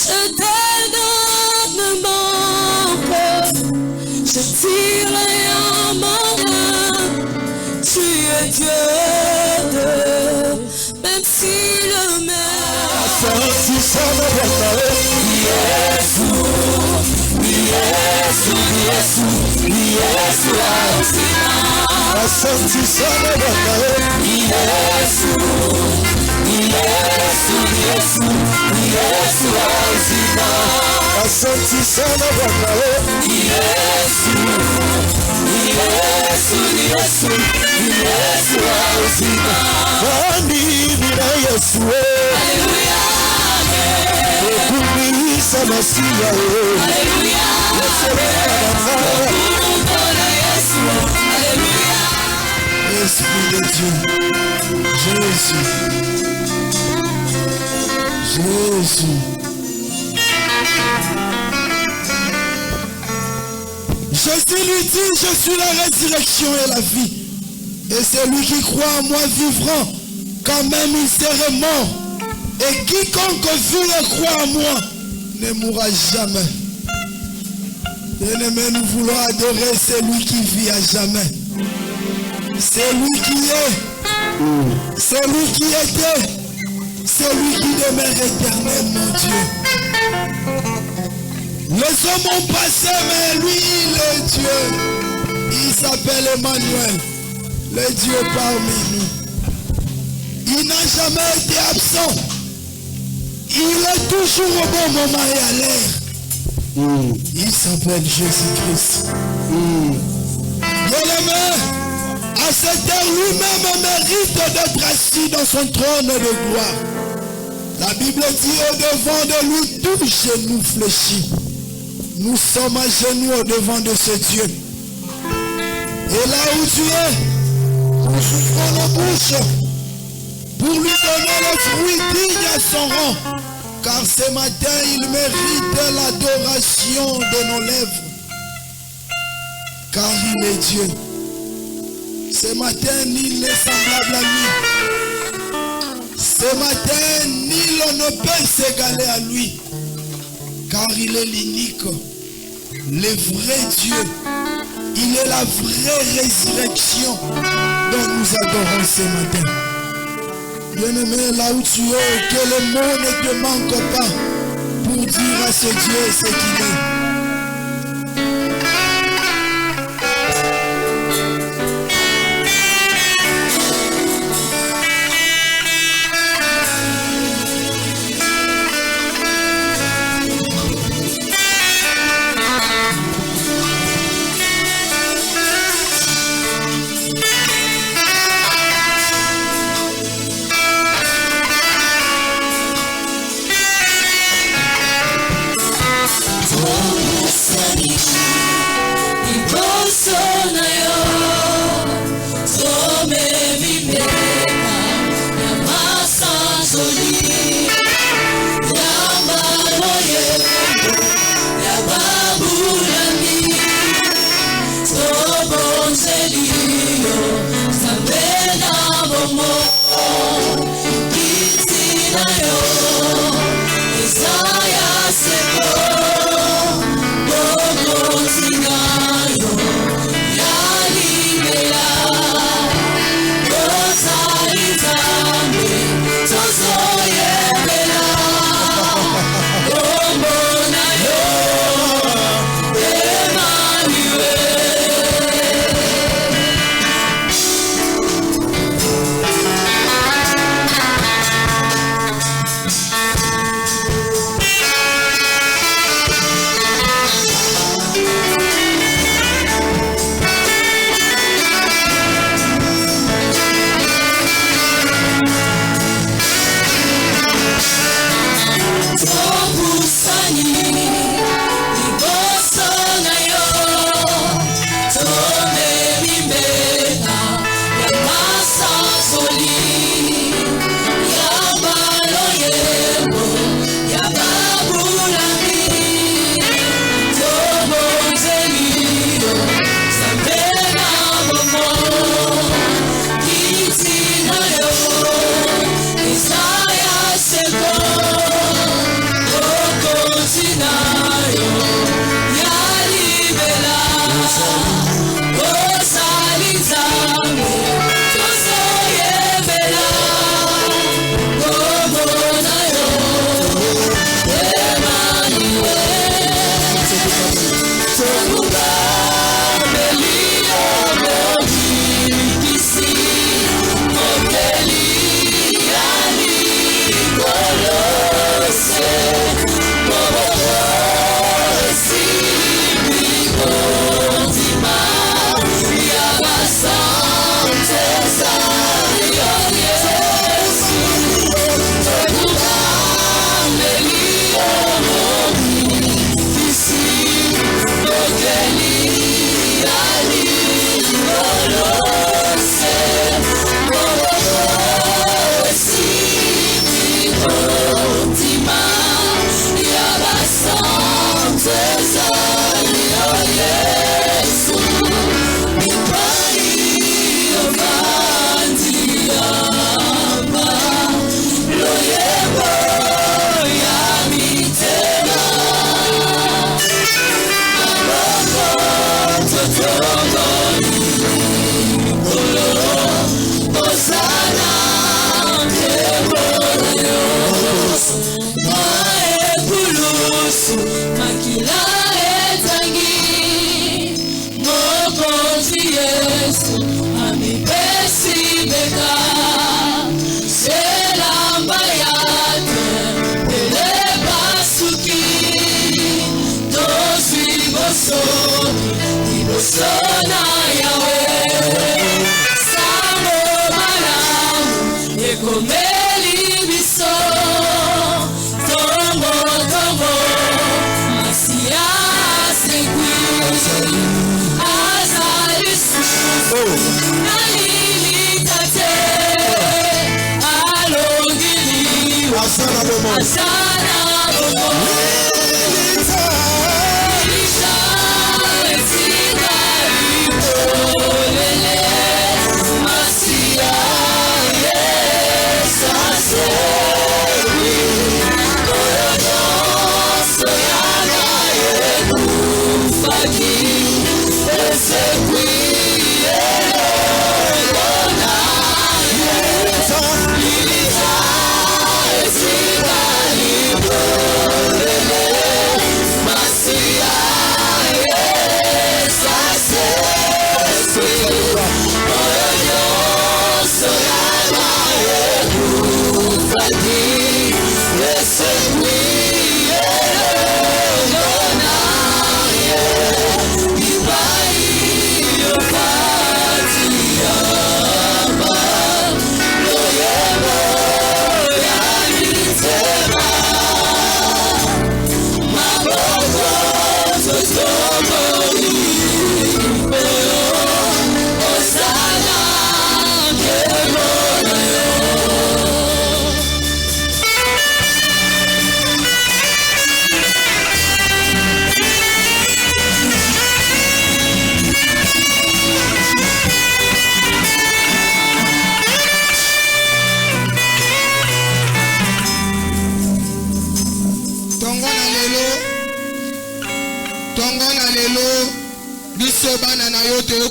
éternellement, je dirai en mon âme, tu es Dieu, même si le maire Asante sana Bwana. Yesu, Yesu, Yesu, Yesu wa uzima. Asante sana Bwana. Yesu, Yesu, Yesu, Yesu wa uzima. Asante sana Bwana. Yesu, Yesu, Yesu, Yesu wa uzima. Nani bila Yesu? Haleluya. Kumisa Masia. Haleluya. Mbona Yesu. Haleluya. Esprit de Dieu. Jésus. Jésus. Jésus lui dit, je suis la résurrection et la vie. Et celui qui croit en moi vivra quand même il serait mort. Et quiconque vit et croit en moi ne mourra jamais. Bien-aimés, nous voulons adorer celui qui vit à jamais. Celui qui est, celui qui était, celui qui demeure éternel, mon Dieu. Les hommes ont passé, mais lui, il est Dieu. Il s'appelle Emmanuel, le Dieu parmi nous. Il n'a jamais été absent. Il est toujours au bon moment et à l'heure. Il s'appelle Jésus-Christ. Bien-aimé, à cette heure, lui-même mérite d'être assis dans son trône de gloire. La Bible dit au devant de lui, tout genou fléchit. Nous sommes à genoux au devant de ce Dieu. Et là où tu es, nous ouvrons nos bouches pour lui donner le fruit digne à son rang. Car ce matin, il mérite l'adoration de nos lèvres. Car il est Dieu. Ce matin, nul n'est semblable à lui. Ce matin, nul ne peut s'égaler à lui. Car il est l'unique, le vrai Dieu. Il est la vraie résurrection dont nous adorons ce matin. Bien-aimé, là où tu es, que le mot ne te manque pas pour dire à ce Dieu ce qu'il est.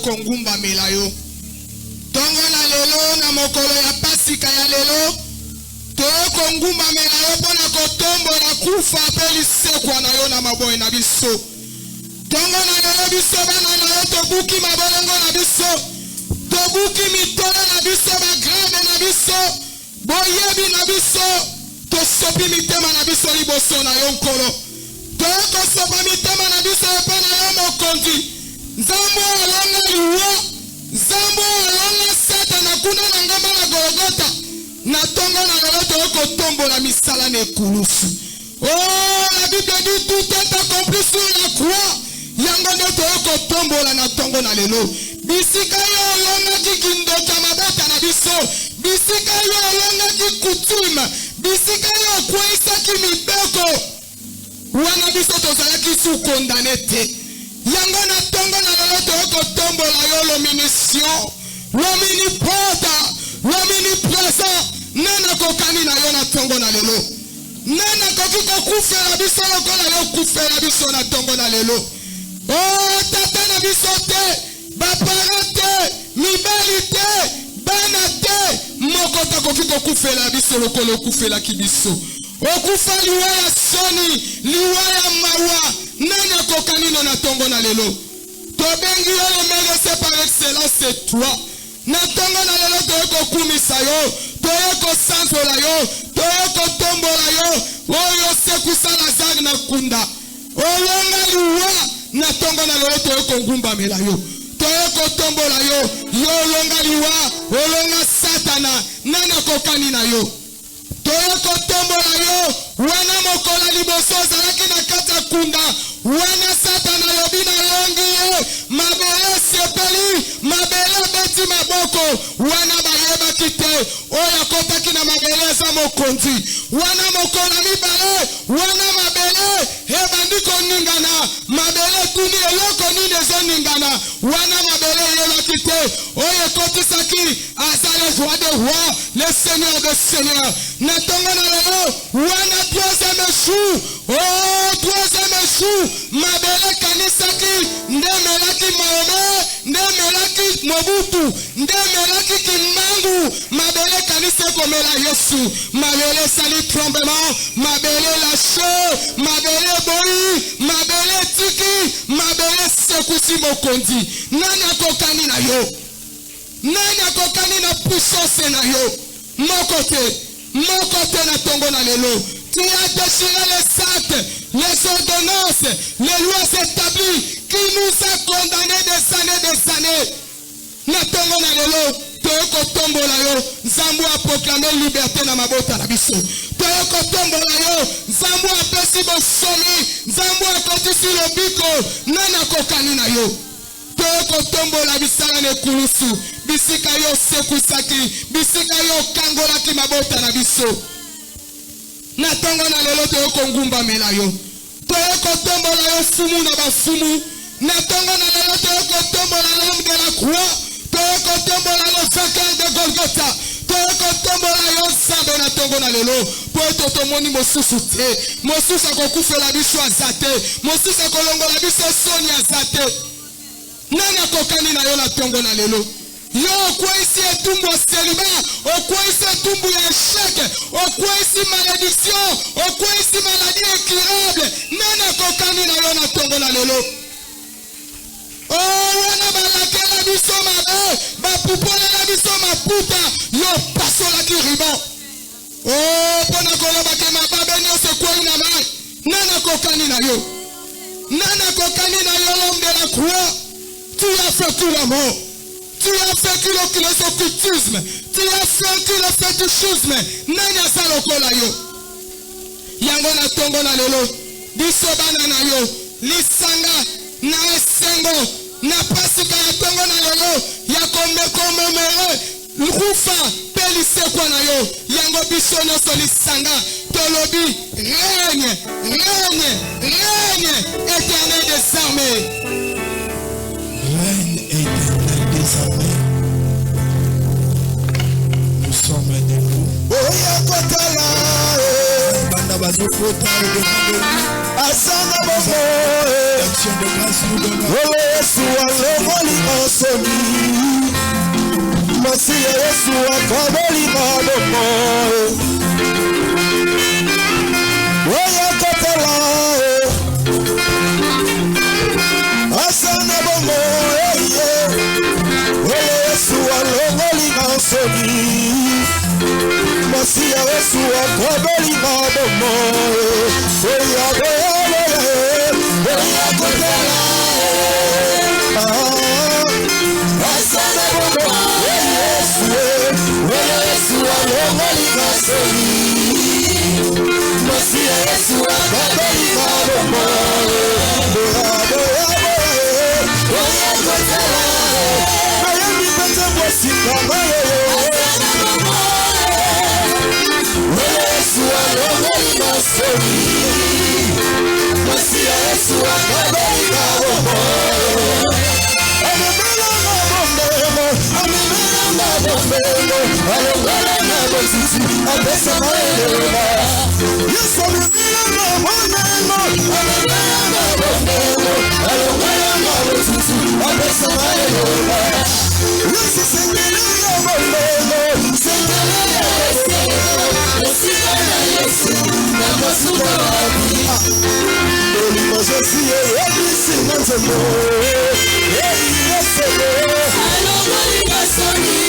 Kongumba melayo tongo na lelo na mokolo ya pasika ya lelo to kongumba melayo pona kotombo na kufa pe lisekwa na yo na maboye na biso tongo na lelo biso bana na yo tobuki mabolongo na biso tobuki mitolo na biso bagrave na biso boyebi na biso tosopi mitema na biso liboso na yo nkolo tokosopa mitema na biso epa na yo mokonzi Nzambo alonga liwa, Nzambo alonga Satana kuna na ngamba na Golgotha, na tongo na loloto yoko tombo la misala ne kulusu. Oh, la Bible dit tout est accompli sur la croix. Yango ndoto yoko tombo la na tongo na lelo. Bisika yo alonga kikindo chamabota na biso. Bisika yo alonga kikutume. Bisika yo kwesa kimibeko. Wana biso tozala kisu kondanete. Yango na tongo na loloto yoko tombo la yo l'omniscient, l'omnipotent, l'omniprésent, nana kokani na yo na tongo na lelo. Nana koki kokufela biso lokola yo kufela biso na tongo na lelo. Oh, tata na biso te, bapara te, mibali te, bana te, mokota koki kokufela biso lokolo kufela kibiso. Okufa liwa ya soni, liwa ya mawa, nana kokanino na tongo na lelo. Tobengi yo le mérite par excellence c'est toi. Na tongo na lelo toyeko kumisa yo, toyeko santola yo, toyeko tombo tongo na lelo toyeko ngumbamela yo toyeko tombola yo yo olonga liwa olonga satana nana kokani na yo toyeko tombola yo wana mokola liboso ozalaki na kati ya kunda wana satana lobi na longi ye mabele sepeli mabele beti maboko wana bayebaki te oyo akotaki na mabele eza mokonzi wana mokola mibale wana mabele ebandi koningana mabele tuni eloko nini ezoningana wana mabele eyelaki te oyo ekotisaki aza le roi de roi le seigneur de seigneur na ntongo na lelo wana troisième jour troisième jour mabele kanisaki ndemelaki maome ndemelaki mobutu ndemelaki kimangu mabele kanisa komela yesu mabele sali tremblement mabele lâche mabele boyi mabele tiki mabele sekusi mokonzi nani akokani na yo nani akokani na puissance na yo moko te na tongo na lelo tu as déchiré les actes, les ordonnances, les lois établies qui nous a condamnés des années. Natongo na lelo, toyoko tombola yo, Nzambu a proclamé liberté na mabota na biso. Toyoko tombola yo, Nzambu a pesi bosomi, Nzambu a kotisi lobiko, nana kokani na yo. Toyoko tombola bisala ne kulusu, bisika yo sekusaki, bisika yo kangolaki mabota na biso. Na tongo na lelo toyoko ngumbamela yo toyoko tombola yo fumu na bafumu na tongo na lelo toyoko tombola l'homme de la croix toyoko tombola le vainqueur de Golgotha toyoko tombola yo Nzambe na tongo na lelo po ete tomoni mosusu te mosusu akokufela biso aza te mosusu akolongola biso soni aza te nani akokani na yo na tongo na lelo yo okwesi etumbu ya celibat okwesi etumbu ya échec okwesi malédiction okwesi maladie incurable nani akokani na yo na tongo na lelo wana balakela biso mabe bapupolela biso maputa yo pasolaki riban mpona kolobaki mababe nyonso ekwei na mai nani akokani na yo nani akokani na yo l'homme de la croix tu as vaincu la mort. Tu as vaincu le occultisme. Tu as vaincu le fétichisme. Nani asala lokola yo. Yango na tongo na lelo. Biso bana na yo. Lisanga na esengo. Na pasika ya tongo na lelo. Ya komemere. Rufa pelise kwa na yo. Yango biso nyonso lisanga. Tolobi règne. Éternel des armées. Règne éternel des armées. Nous sommes debout. Oya kotala Banda bazokota au-devant de nous. asanga bobo L'action de grâce nous donne. Yesu alongoli osoni Masi Yesu akaboli mabomo Oya kotala asanga bobo Yesu alongoli osoni Masi Yesu akaboli mabomo Oya kotala asanga bobo Yesu alongoli osoni Masi Yesu akaboli mabomo Oya kotala ayambi pete bosikama Yesu alongoli osoni Masi Yesu akaboli mabomo Amemela mabombelo alongala na bosisi apesa maelema Yesu amemela mabombelo alongala na bosisi apesa maelema Yesu sengele ya mabombelo sengele ya esika na Yesu na masuka wapi Olimo Jesu yebisi nzembo Yesu alongoli basoni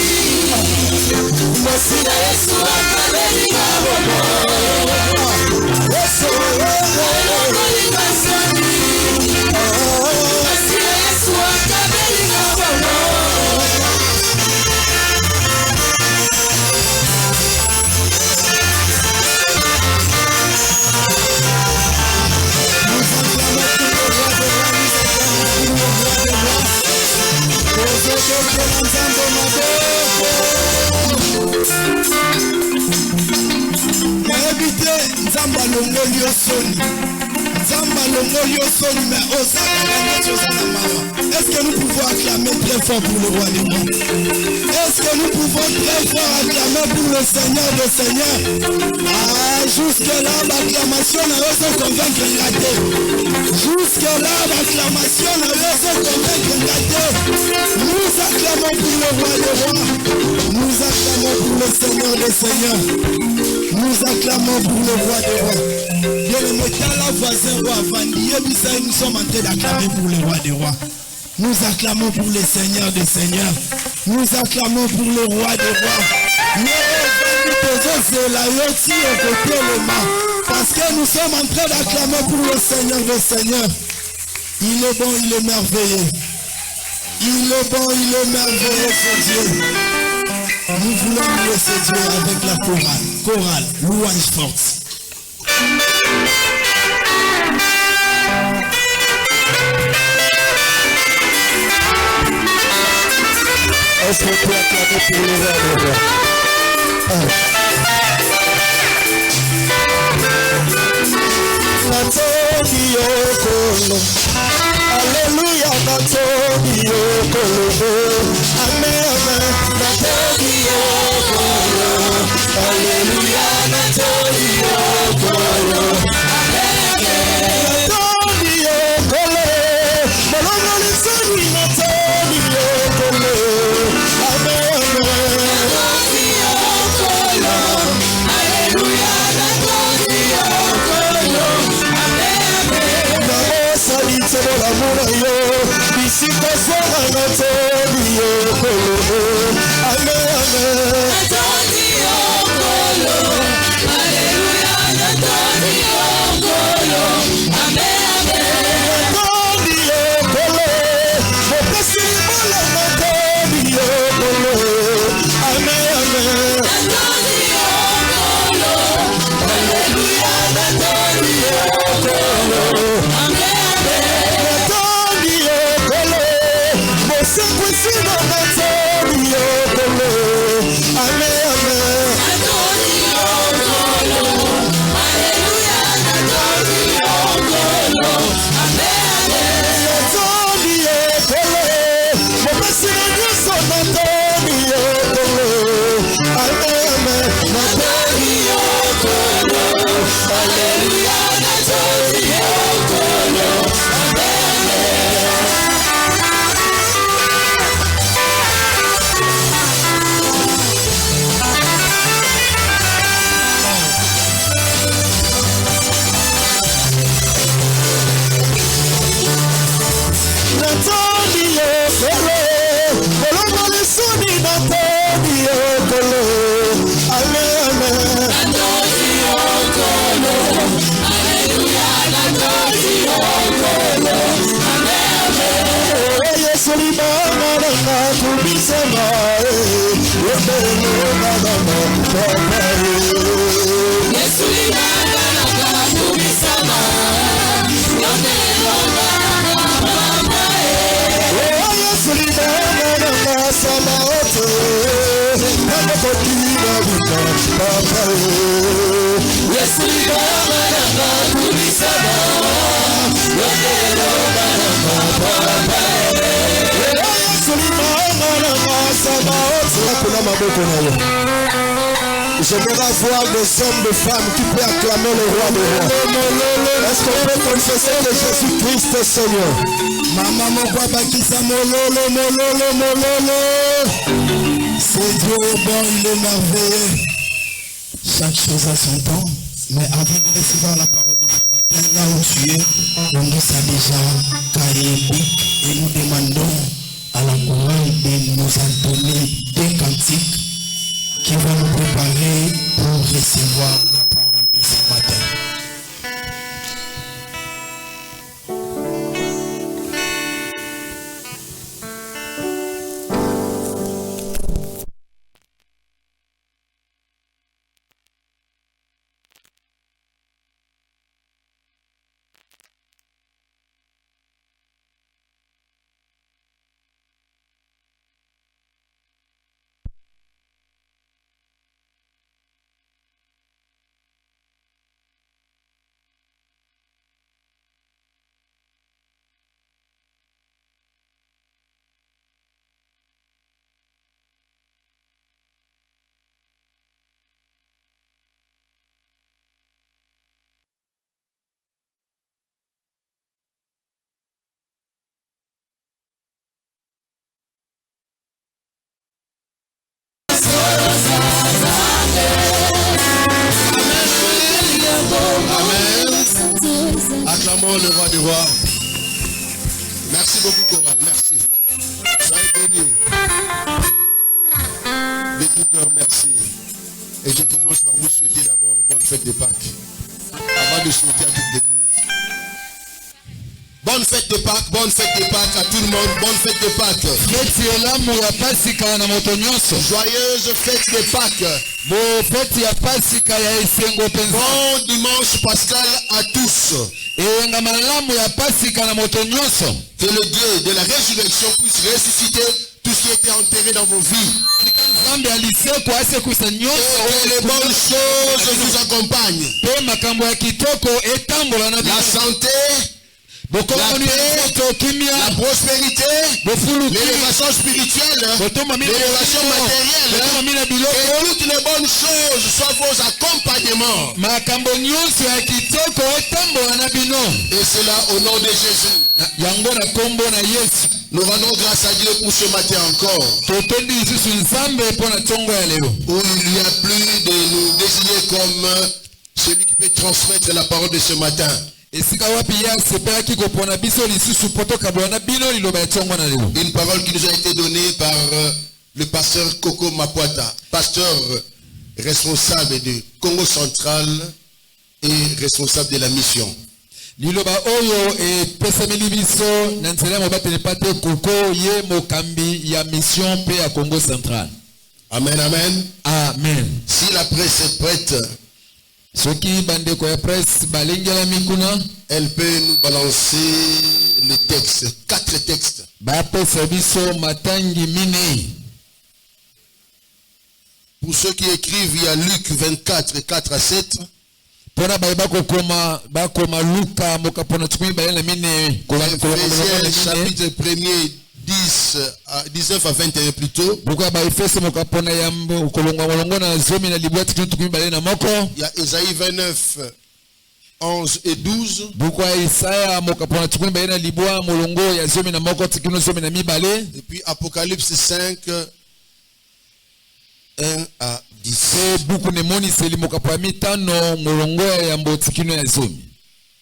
Masi Yesu akabeli mabomo Yesu alongoli basoni Masi Nzamba longoli osoni. Nzamba longoli osoni, mais est-ce que nous pouvons acclamer très fort pour le roi des rois? Est-ce que nous pouvons très fort acclamer pour le Seigneur des Seigneurs? Ah, jusque-là, l'acclamation n'a pas se convaincre raté. Jusque-là, l'acclamation n'a pas se convaincre raté. Nous acclamons pour le roi des rois. Nous acclamons pour le Seigneur des Seigneurs. Nous acclamons pour le roi des rois. Bien le métal voisin roi Vandier, nous sommes en train d'acclamer pour le roi des rois. Nous acclamons pour le Seigneur des Seigneurs. Nous acclamons pour le roi des rois. Parce que nous sommes en train d'acclamer pour le Seigneur des Seigneurs. Il est bon, il est merveilleux. Il est bon, il est merveilleux, ce Dieu. Nous voulons louer ce Dieu avec la chorale. Chorale, louange forte. Est-ce qu'on peut acclamer pour le roi des rois? Natobi okolo, Alléluia, Natobi okolo, Amen, Amen. Natobi okolo, Alléluia, Natobi okolo, Amen, Amen. Natobi okolo, Malonga lisani Natobi okolo, Amen, Amen. Natobi okolo, Alléluia, Natobi okolo. Salite l'amour yo, ici kasara na tobi yo kolo, amen amen. Na tobi yo kolo, alléluia na tobi yo kolo, amen amen. Na tobi yo kolo, mo pesi mola na tobi yo kolo, amen amen. Na tobi yo kolo, alléluia na tobi yo kolo, amen. J'aimerais voir des hommes, des femmes qui peuvent acclamer le roi des rois. Est-ce qu'on peut confesser que Jésus-Christ est Seigneur? Maman, papa, qui ça mololo, mololo, mololo. C'est Dieu est bon, il est merveilleux. Chaque chose a son temps. Mais avant de recevoir la parole de ce matin, là où tu es, on nous a déjà caillé et nous demandons à la chorale de nous entonner des cantiques qui vont nous préparer pour recevoir la parole de ce matin. Acclamons le roi des rois. Merci beaucoup, Coral. Merci. Soyez bénis. De tout cœur, merci. Et je commence par vous souhaiter d'abord bonne fête de Pâques. Avant de souhaiter à toute l'église. Bonne fête de Pâques à tout le monde. Bonne fête de Pâques. Joyeuse fête de Pâques. Bon dimanche pascal à tous. Que le Dieu de la résurrection puisse ressusciter tout ce qui était enterré dans vos vies. Et que les bonnes choses vous accompagnent. La santé, la paix, la prospérité, l'élévation spirituelle, l'élévation matérielle, et toutes les bonnes choses soient vos accompagnements. Et cela au nom de Jésus. Nous rendons grâce à Dieu pour ce matin encore. Où il n'y a plus de nous désigner comme celui qui peut transmettre la parole de ce matin. Une parole qui nous a été donnée par le pasteur Coco Mapuata, pasteur responsable de Congo Central et responsable de la mission. Liloba oyo et pesameli biso nanzela mobatele pate Koko ye mokambi ya mission pe à Congo Central. Amen, amen. Amen. Si la presse est prête, elle peut nous balancer les textes, 4 textes. Pour ceux qui écrivent, il y a Luc 24, 4 à 7. Chapitre 1er, 19 à 21 plutôt. Il y a Ésaïe 29, 11 et 12. Et puis Apocalypse 5, 1 à 10.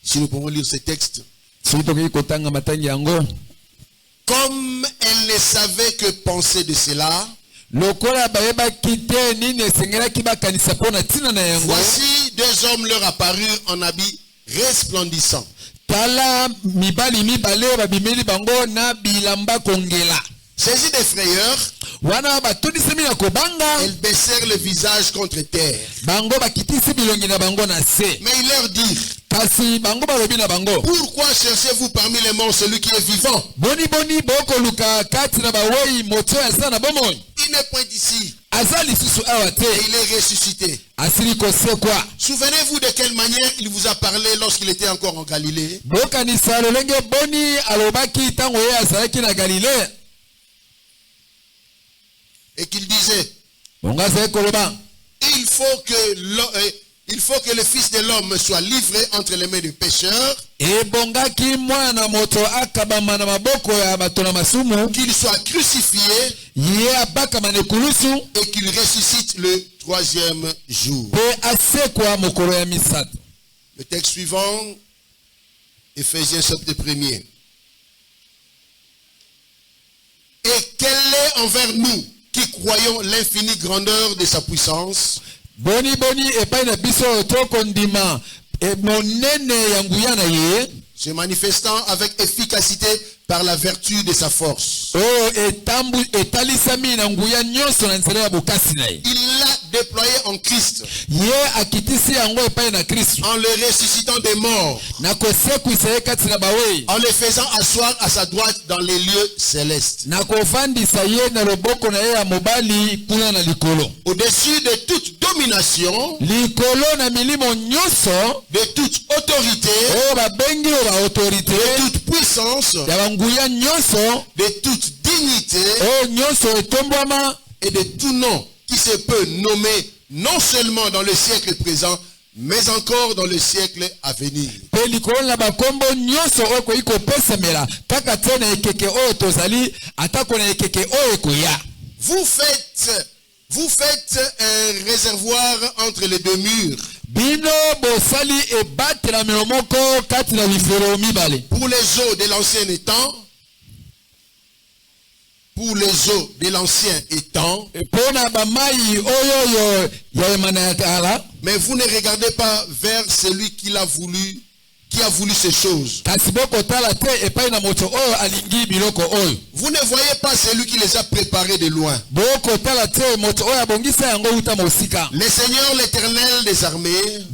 Si nous pouvons lire ces textes. Comme elle ne savait que penser de cela, voici 2 hommes leur apparurent en habits resplendissants. Saisis des frayeurs, elles baissèrent le visage contre terre. Mais ils leur dirent: pourquoi cherchez-vous parmi les morts celui qui est vivant? Il n'est point ici. Et il est ressuscité. Souvenez-vous de quelle manière il vous a parlé lorsqu'il était encore en Galilée. Et qu'il disait: il faut que le Fils de l'homme soit livré entre les mains des pécheurs, qu'il soit crucifié et qu'il ressuscite le 3e jour. Le texte suivant, Éphésiens chapitre 1er. Et quel est envers nous qui croyons l'infinie grandeur de sa puissance, se manifestant avec efficacité par la vertu de sa force. Il l'a déployé en Christ, en le ressuscitant des morts, en le faisant asseoir à sa droite dans les lieux célestes, au-dessus de toute domination, de toute autorité, de toute puissance, de toute dignité et de tout nom qui se peut nommer non seulement dans le siècle présent, mais encore dans le siècle à venir. Vous faites un réservoir entre les 2 murs Bino bosali ebatela milomoko kati na bifelo mibale. Pour les eaux de l'ancien étang, pour les eaux de l'ancien étang, mais vous ne regardez pas vers celui qui a voulu ces choses. Vous ne voyez pas celui qui les a préparés de loin. Le Seigneur l'Éternel des armées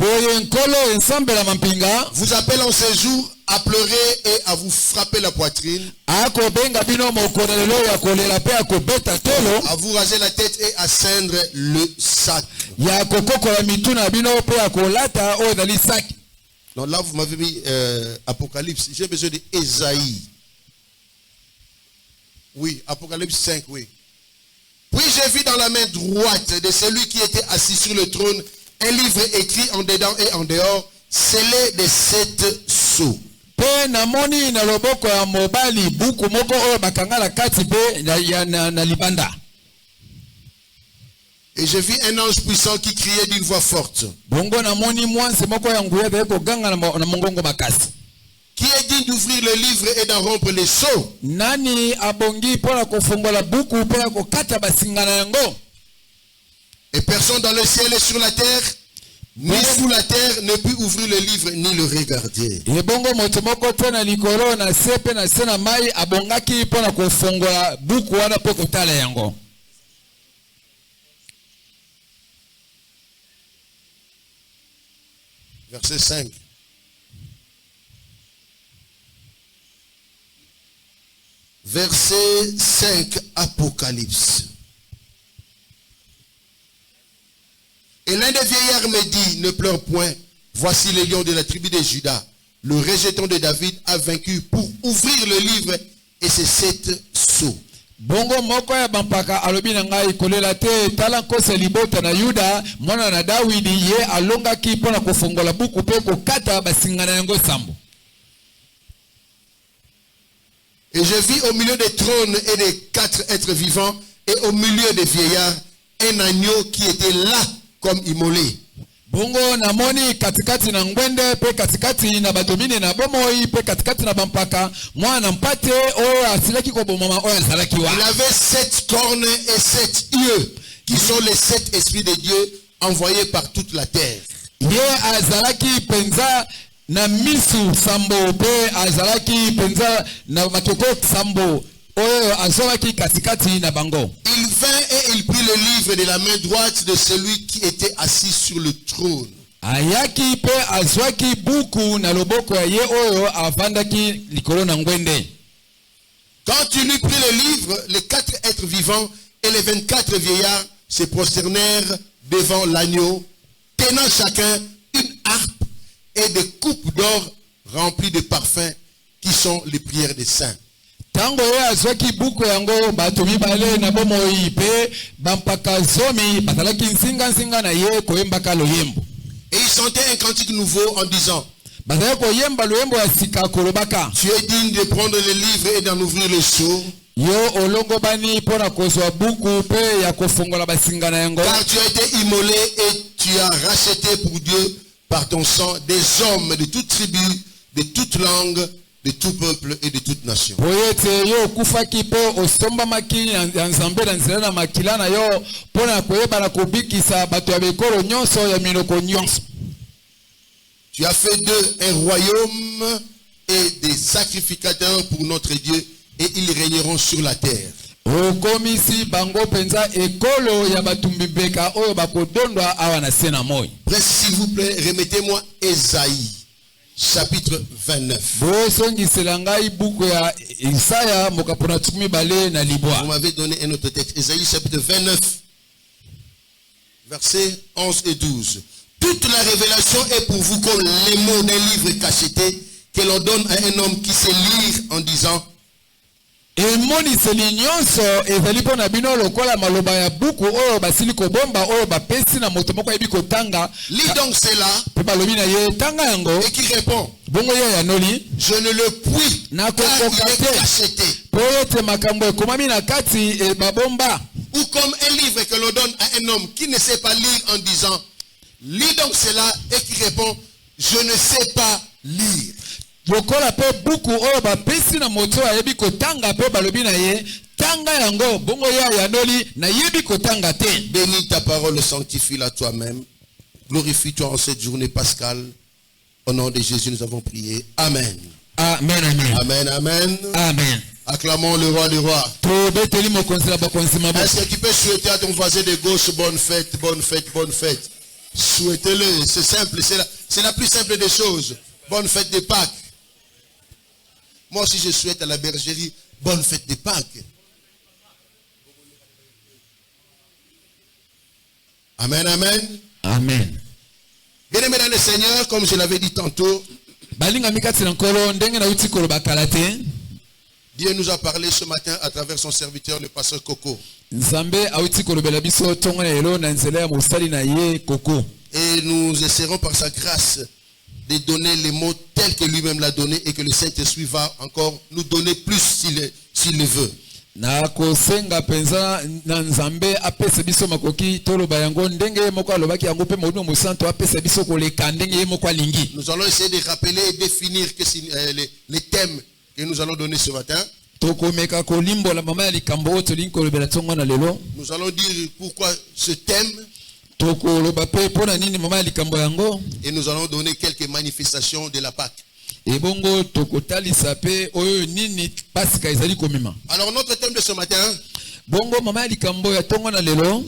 vous appelle en ce jour à pleurer et à vous frapper la poitrine, à vous raser la tête et à ceindre le sac. Non, là vous m'avez mis Apocalypse. J'ai besoin d'Ésaïe. Oui, Apocalypse 5, oui. Puis j'ai vu dans la main droite de celui qui était assis sur le trône un livre écrit en dedans et en dehors, scellé de 7 sceaux. Et j'ai vu un ange puissant qui criait d'une voix forte. Qui est digne d'ouvrir le livre et d'en rompre les sceaux? Et personne dans le ciel et sur la terre, ni sous la terre, ne peut ouvrir le livre ni le regarder. Verset 5. Verset 5, Apocalypse. Et l'un des vieillards me dit, ne pleure point, voici le lion de la tribu de Juda, le rejeton de David a vaincu pour ouvrir le livre et ses 7 sceaux. Bongo moko ya bampaka alobi na ngai kolela te tala nkosi libota na Yuda mwana na Dawidi ye alongaki mpona kofongola buku pe kokata basingana yango sambo. Et je vis au milieu des trônes et des 4 êtres vivants et au milieu des vieillards un agneau qui était là comme immolé. Bongo na moni katikati na ngwende pe katikati na badomine na bomoi pe katikati na bampaka mwana mpate o asilaki ko bomama o asalaki wa. Il avait 7 cornes et 7 yeux qui sont les 7 esprits de Dieu envoyés par toute la terre. Ye azalaki penza na misu sambo pe azalaki penza na makoko sambo o azalaki katikati na bango. Il vint et il prit le livre de la main droite de celui qui était assis sur le trône. Ayaki pe azwaki buku na loboko ya ye oyo avandaki likolo na ngwende. Quand il eut pris le livre, les 4 êtres vivants et les 24 vieillards se prosternèrent devant l'agneau, tenant chacun une harpe et des coupes d'or remplies de parfums qui sont les prières des saints. Tango ye azwaki buku yango bato mibale na bomoi pe bampaka zomi batalaki nsinga na ye koyembaka loyembo. Et il chantait un cantique nouveau en disant, bazali koyemba loyembo ya sika kolobaka, tu es digne de prendre le livre et d'en ouvrir le sceau, yo olongo bani pona kozwa buku pe ya kofongola basingana yango, car tu as été immolé et tu as racheté pour Dieu par ton sang des hommes de toute tribu, de toute langue, de tout peuple et de toute nation. Boyete yo kufaki pe osomba makini ya nzambe na nzela na makila na yo pona koyeba na kobikisa bato ya bekolo nyonso ya minoko nyonso. Tu as fait d'eux un royaume et des sacrificateurs pour notre Dieu et ils régneront sur la terre. Okomisi bango penza ekolo ya batumbibeka oyo bakodondwa awa na sena moi. Bref, s'il vous plaît, remettez-moi Ésaïe. Chapitre 29. Vous m'avez donné un autre texte. Ésaïe chapitre 29. Versets 11 et 12. Toute la révélation est pour vous comme les mots d'un livre cacheté que l'on donne à un homme qui sait lire en disant, lis donc cela. Et qui répond, je ne le puis car il est cacheté. Ou comme un livre que l'on donne à un homme qui ne sait pas lire en disant, lis donc cela et qui répond, je ne sais pas lire. Lokola pe buku oyo bapesi na moto ayebi kotanga pe balobi na ye tanga yango bongo ya yanoli na yebi kotanga te. Bénis ta parole, sanctifie-la toi-même. Glorifie-toi en cette journée pascale. Au nom de Jésus, nous avons prié. Amen. Amen, amen. Amen, amen. Amen. Acclamons le roi des rois. Est-ce que tu peux souhaiter à ton voisin de gauche bonne fête, bonne fête, bonne fête? Souhaitez-le, c'est simple, c'est la plus simple des choses. Bonne fête de Pâques. Moi aussi je souhaite à la bergerie bonne fête de Pâques. Amen, amen. Amen. Bien-aimés dans le Seigneur, comme je l'avais dit tantôt, Dieu nous a parlé ce matin à travers son serviteur, le pasteur Coco. Et nous essaierons par sa grâce de donner les mots tels que lui-même l'a donné et que le Saint-Esprit va encore nous donner plus s'il le veut. Nous allons essayer de rappeler et définir les thèmes que nous allons donner ce matin. Nous allons dire pourquoi ce thème. Et nous allons donner quelques manifestations de la Pâque. Alors notre thème de ce matin,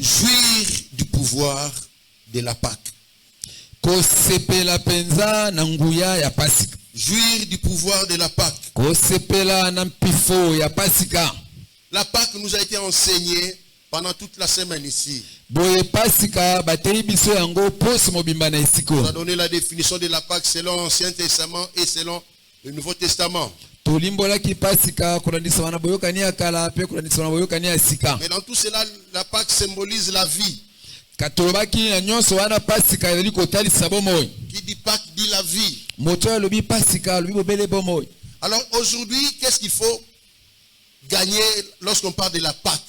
jouir du pouvoir de la Pâque. Jouir du pouvoir de la Pâque. La Pâque nous a été enseignée pendant toute la semaine ici. On a donné la définition de la Pâque selon l'Ancien Testament et selon le Nouveau Testament. Mais dans tout cela, la Pâque symbolise la vie. Qui dit Pâque dit la vie. Alors aujourd'hui, qu'est-ce qu'il faut gagner lorsqu'on parle de la Pâque?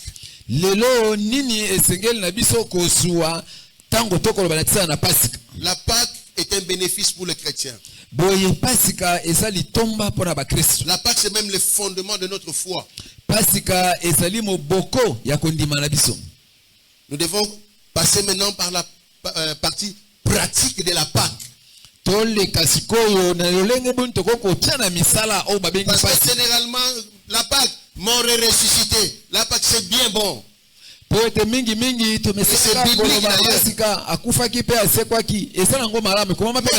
La Pâque est un bénéfice pour les chrétiens. La Pâque c'est même le fondement de notre foi. Nous devons passer maintenant par la partie pratique de la Pâque. Parce que généralement la Pâque, mort et ressuscité, la Pâque c'est bien bon. C'est biblique d'ailleurs.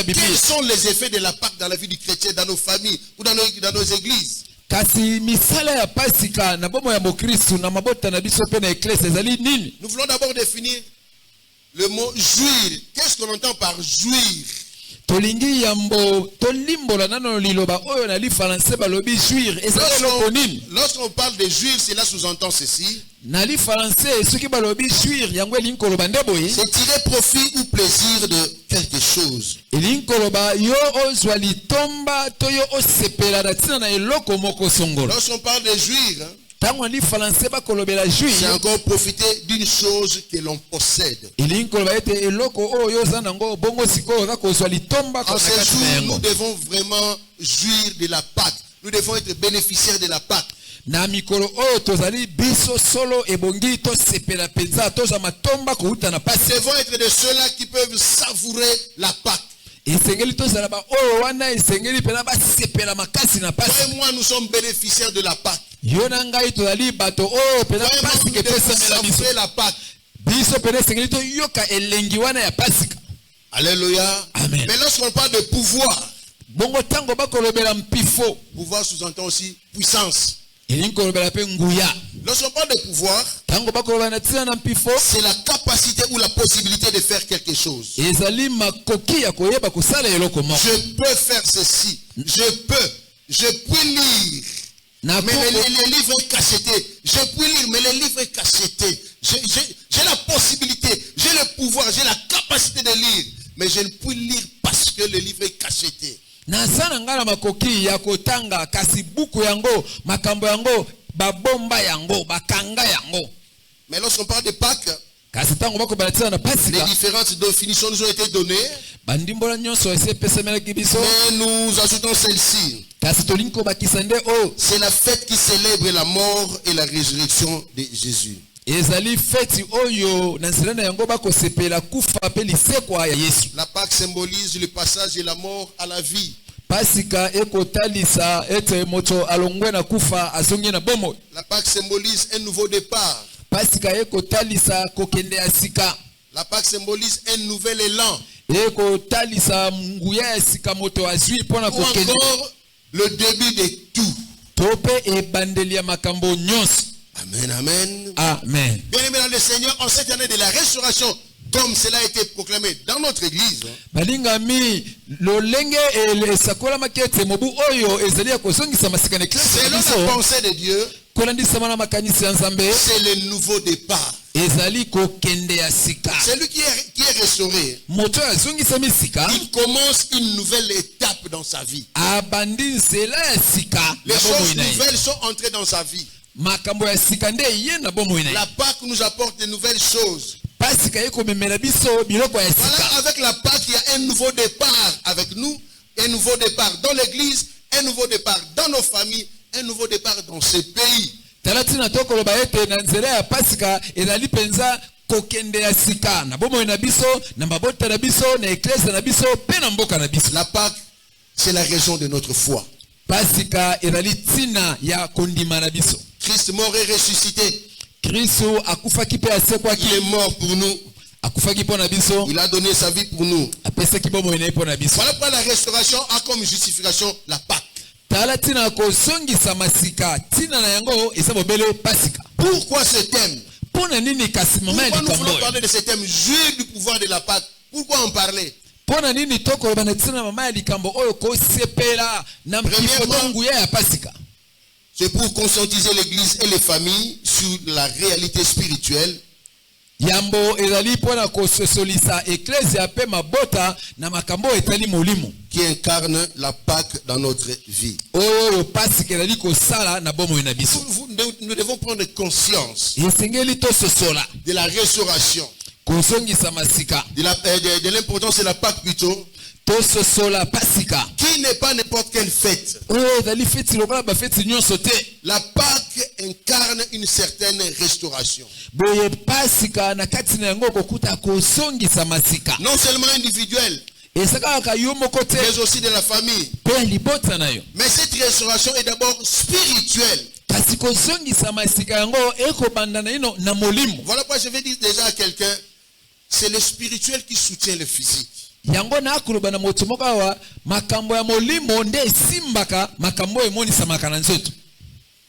Mais quels sont les effets de la Pâque dans la vie du chrétien, dans nos familles ou dans nos églises? Nous voulons d'abord définir le mot jouir. Qu'est-ce qu'on entend par jouir? Lorsqu'on parle de jouir, cela sous-entend ceci. C'est tirer profit ou plaisir de quelque chose. Lorsqu'on parle de jouir, c'est encore profiter d'une chose que l'on possède. En ce jour, nous devons vraiment jouir de la Pâque. Nous devons être bénéficiaires de la Pâque. Nous devons être de ceux-là qui peuvent savourer la Pâque. Toi et moi, nous sommes bénéficiaires de la Pâque. Toi et moi, nous devons savourer la Pâque. Alléluia. Amen. Mais lorsqu'on parle de pouvoir, pouvoir sous-entend aussi puissance. Lorsqu'on parle de pouvoir, c'est la capacité ou la possibilité de faire quelque chose. Je peux faire ceci. Je puis lire. Mais les livres cachetés. Je puis lire, mais les livres cachetés. J'ai la possibilité, j'ai le pouvoir, j'ai la capacité de lire. Mais je ne puis lire parce que le livre est cacheté. Mais lorsqu'on parle de Pâques, kasi ntango bakobalatisa na Les pasika différentes définitions nous ont été données, bandimbola nyonso esi epesamelaki biso mais nous ajoutons celle-ci. kasi tolingi kobakisa nde oyo C'est la fête qui célèbre la mort et la résurrection de Jésus. ezali feti oyo na nzela na yango bakosepela kufa mpe lisekwa ya yesu. La Pâque symbolise le passage de la mort à la vie. pasika ekotalisa ete moto alongwe na kufa azongi na bomoi. La Pâque symbolise un nouveau départ. pasika ekotalisa kokende ya sika. La Pâque symbolise un nouvel élan. ekotalisa nguya ya sika moto azwi mpona Ou kokende. encore le début de tout. to mpe ebandeli ya makambo nyonso. Amen, amen. Amen. Bien-aimés dans le Seigneur, en cette année de la résurrection, comme cela a été proclamé dans notre église, balingami lolenge esakolamaki ete mobu oyo ezali ya kozongisa masika na eklesi na selon biso la pensée de Dieu, kolandisama na makanisi ya nzambe c'est le nouveau départ. ezali kokende ya sika. Celui qui est restauré, moto oyo azongisami sika il commence une nouvelle étape dans sa vie. abandi nzela ya sika Les na bomoi choses na ye. nouvelles sont entrées dans sa vie. makambo ya sika nde ye na bomoi na ye. La Pâque nous apporte de nouvelles choses. pasika ekomemela biso biloko ya Voilà, sika. avec la Pâque, il y a un nouveau départ avec nous, un nouveau départ dans l'église, un nouveau départ dans nos familles, un nouveau départ dans ce pays. tala ntina tokoloba ete na nzela ya pasika ezali mpenza kokende ya sika na bomoi na biso na mabota na biso na eklesi na biso mpe na mboka na biso. La Pâque, c'est la raison de notre foi. pasika ezali ntina ya kondima na biso. Christ mort et ressuscité. kristo akufaki mpe Il asekwaki est mort pour nous. akufaki mpo na biso Il a donné sa vie pour nous. apesaki bomoi na ye mpo na biso. Voilà pourquoi la restauration a comme justification la Pâque. tala ntina ya kozongisa masika ntina na yango eza bobele pasika. Pourquoi ce thème? mpo na nini kasi mama ya Pourquoi nous likambo voulons oyo? parler de ce thème? Jouir du pouvoir de la Pâque. Pourquoi en parler? mpo na nini tokoloba na ntina na mama ya likambo oyo kosepela na mkifoto nguya ya pasika? C'est pour conscientiser l'Église et les familles sur la réalité spirituelle yambo ezali mpona kososolisa eklezia mpe mabota na makambo oyo etali molimo qui incarne la Pâque dans notre vie. oyo pasika ezali kosala na bomoi na biso. Nous devons prendre conscience esengeli tososola de la restauration, kozongisa masika, de l'importance de la Pâque plutôt, tososola pasika qui n'est pas n'importe quelle fête. oyo ezali feti lokola bafeti nyonso te. La Pâque incarne une certaine restauration. boye pasika na kati na yango kokuta kozongisa masika Non seulement individuelle, eza kaka yo moko te mais aussi de la famille. mpe libota na yo. Mais cette restauration est d'abord spirituelle. kasi kozongisa masika yango ekobanda na ino na molimo. Voilà pourquoi je vais dire déjà à quelqu'un, c'est le spirituel qui soutient le physique. yango nakoloba na moto moko awa makambo ya molimo nde esimbaka makambo oyo emonisamaka na nzoto.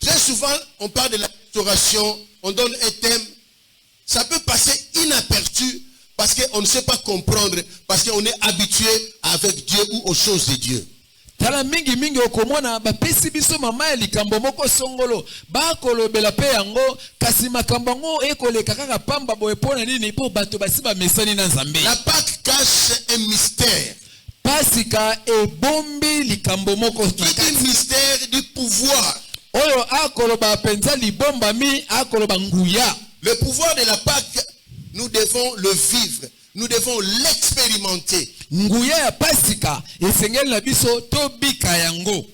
Très souvent, on parle de la restauration, on donne un thème, ça peut passer inaperçu parce qu'on ne sait pas comprendre, parce qu'on est habitué avec Dieu ou aux choses de Dieu. tala mingi okomona bapesi biso mama ya likambo moko songolo bakolobela mpe yango kasi makambo yango ekoleka kaka pamba boye mpo na nini mpo bato basi bamesani na nzambe. La Pâque cache un mystère. pasika ebombi likambo moko Qui dit mystère du pouvoir. oyo akoloba mpenza libombami akoloba nguya. Le pouvoir de la Pâque, nous devons le vivre, nous devons l'expérimenter. nguya ya pasika esengeli na biso tobika yango.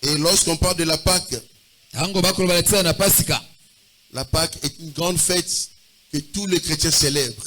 Et lorsqu'on parle de la Pâque, yango bakoloba tina na pasika, la Pâque est une grande fête que tous les chrétiens célèbrent.